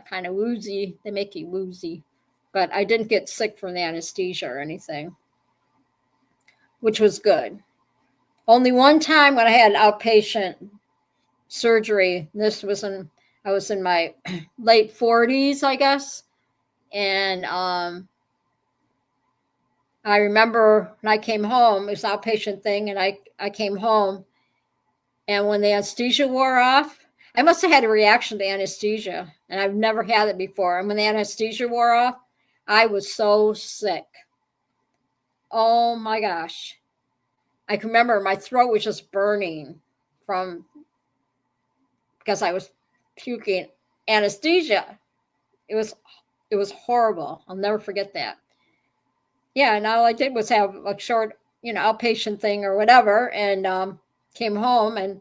kind of woozy. They make you woozy. But I didn't get sick from the anesthesia or anything, which was good. Only one time when I had outpatient surgery, I was in my late 40s, I guess. And I remember when I came home, it was an outpatient thing, and I came home, and when the anesthesia wore off, I must have had a reaction to anesthesia, and I've never had it before. And when the anesthesia wore off, I was so sick. Oh my gosh. I can remember my throat was just burning because I was puking anesthesia. It was horrible. I'll never forget that. yeah, and all I did was have a short, outpatient thing or whatever, and came home, and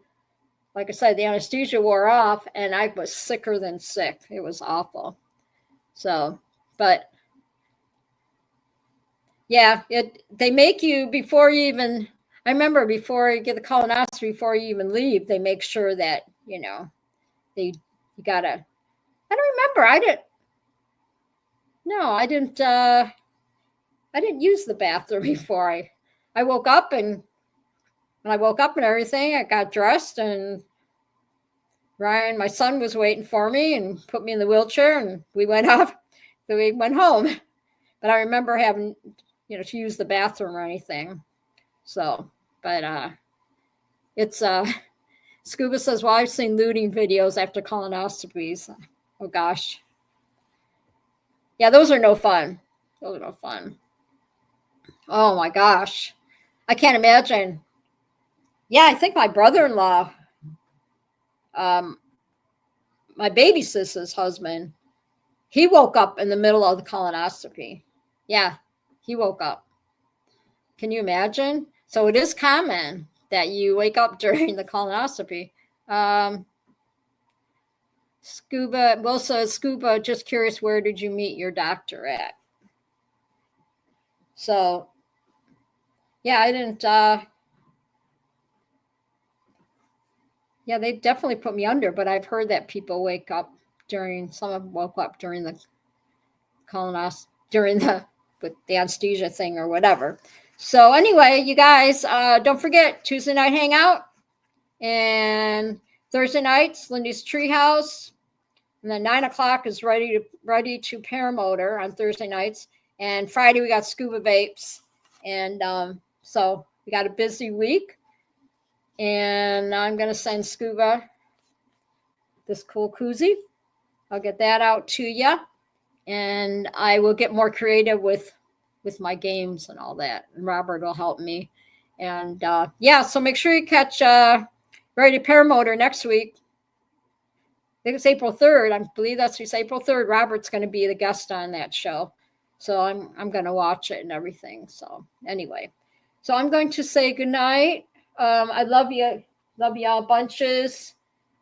like I said, the anesthesia wore off, and I was sicker than sick. It was awful. So, but yeah, they make you before you even. I remember before you get the colonoscopy, before you even leave, they make sure that they you gotta. I don't remember. I didn't. No, I didn't. I didn't use the bathroom before I woke up, and when I woke up and everything, I got dressed, and Ryan, my son, was waiting for me and put me in the wheelchair, and we went off. So we went home. But I remember having, to use the bathroom or anything. So, but it's Scuba says, well, I've seen looting videos after colonoscopies. Oh gosh. Yeah, those are no fun. Those are no fun. Oh my gosh. I can't imagine. Yeah, I think my brother-in-law, my baby sister's husband, he woke up in the middle of the colonoscopy. Yeah, he woke up. Can you imagine? So it is common that you wake up during the colonoscopy. Scuba, well, so Scuba, just curious, where did you meet your doctor at? So, yeah, I didn't, yeah, they definitely put me under, but I've heard that people wake up some of them woke up during the during with the anesthesia thing or whatever. So anyway, you guys, don't forget Tuesday night hangout and Thursday nights, Lindy's Treehouse. And then 9 o'clock is ready to paramotor on Thursday nights. And Friday we got Scuba Vapes. And so we got a busy week. And I'm going to send Scuba this cool koozie. I'll get that out to you. And I will get more creative with my games and all that. And Robert will help me. And yeah, so make sure you catch Ready to Paramotor next week. I think it's April 3rd. I believe it's April 3rd. Robert's going to be the guest on that show. So I'm going to watch it and everything. So anyway, so I'm going to say goodnight. I love you. Love y'all bunches.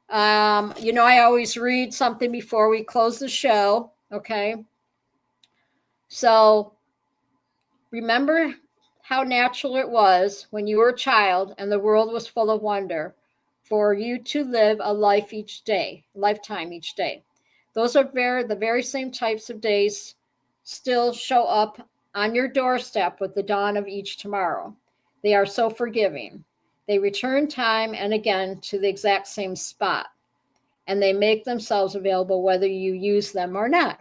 I always read something before we close the show. Okay. So remember how natural it was when you were a child and the world was full of wonder for you to live a lifetime each day. Those are the very same types of days still show up on your doorstep with the dawn of each tomorrow. They are so forgiving. They return time and again to the exact same spot, and they make themselves available whether you use them or not.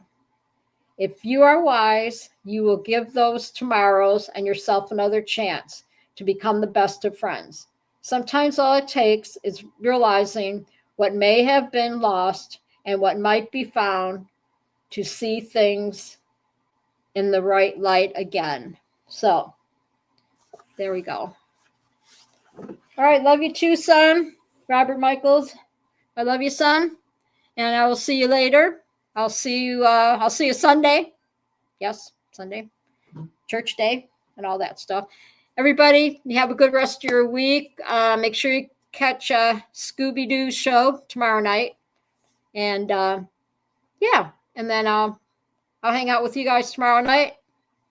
If you are wise, you will give those tomorrows and yourself another chance to become the best of friends. Sometimes all it takes is realizing what may have been lost and what might be found to see things in the right light again. So, there we go. All right, love you too, son. Robert Michaels, I love you, son. And I will see you later. I'll see you Sunday. Yes, Sunday. Church day and all that stuff. Everybody, you have a good rest of your week. Make sure you catch Scooby-Doo's show tomorrow night. And yeah, and then I'll hang out with you guys tomorrow night,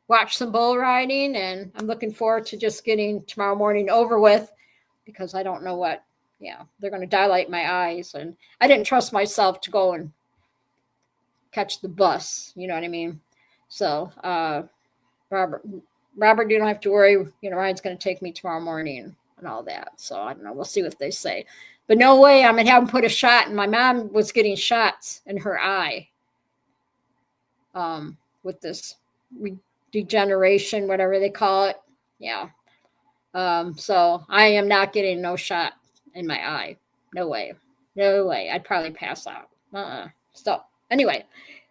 watch some bull riding, and I'm looking forward to just getting tomorrow morning over with, because I don't know what, they're going to dilate my eyes, and I didn't trust myself to go and catch the bus, you know what I mean? So Robert, you don't have to worry. Ryan's going to take me tomorrow morning and all that. So I don't know. We'll see what they say. But no way I'm going to have them put a shot. And my mom was getting shots in her eye with this degeneration, whatever they call it. Yeah. So I am not getting no shot in my eye. No way. No way. I'd probably pass out. So anyway,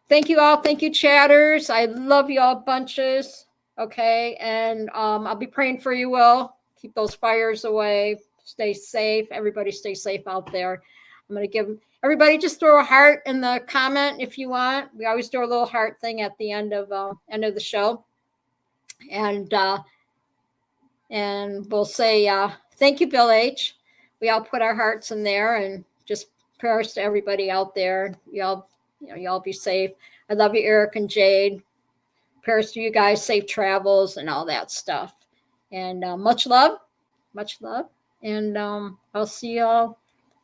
thank you all. Thank you, chatters. I love you all bunches. Okay. And I'll be praying for you, Will. Keep those fires away. Stay safe. Everybody stay safe out there. I'm going to give everybody, just throw a heart in the comment if you want. We always throw a little heart thing at the end of the show. And we'll say thank you, Bill H. We all put our hearts in there, and just prayers to everybody out there. Y'all be safe. I love you, Eric and Jade. Prayers to you guys, safe travels and all that stuff. And much love, much love. And I'll see y'all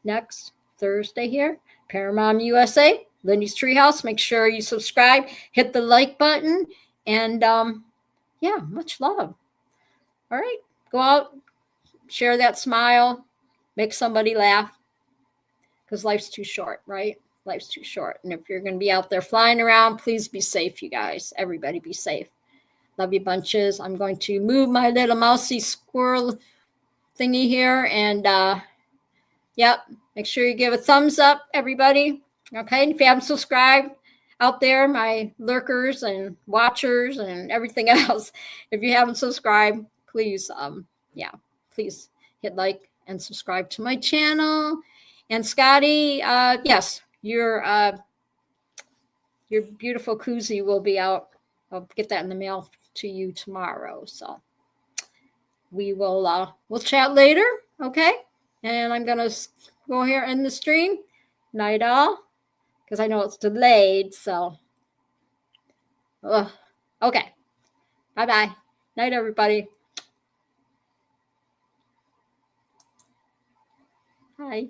next Thursday here. Paramount USA, Lindy's Treehouse. Make sure you subscribe, hit the like button, and yeah, much love. All right, go out, share that smile, make somebody laugh, because life's too short, right? Life's too short. And if you're going to be out there flying around, please be safe, you guys. Everybody be safe. Love you bunches. I'm going to move my little mousy squirrel thingy here. And yep, make sure you give a thumbs up, everybody. Okay. And if you haven't subscribed out there, my lurkers and watchers and everything else, if you haven't subscribed, please, yeah, please hit like and subscribe to my channel. And Scotty, yes, your beautiful koozie will be out. I'll get that in the mail to you tomorrow. So we will we'll chat later, okay? And I'm gonna go here in the stream. Night all, because I know it's delayed. So okay. Bye-bye. Night, everybody. Hi.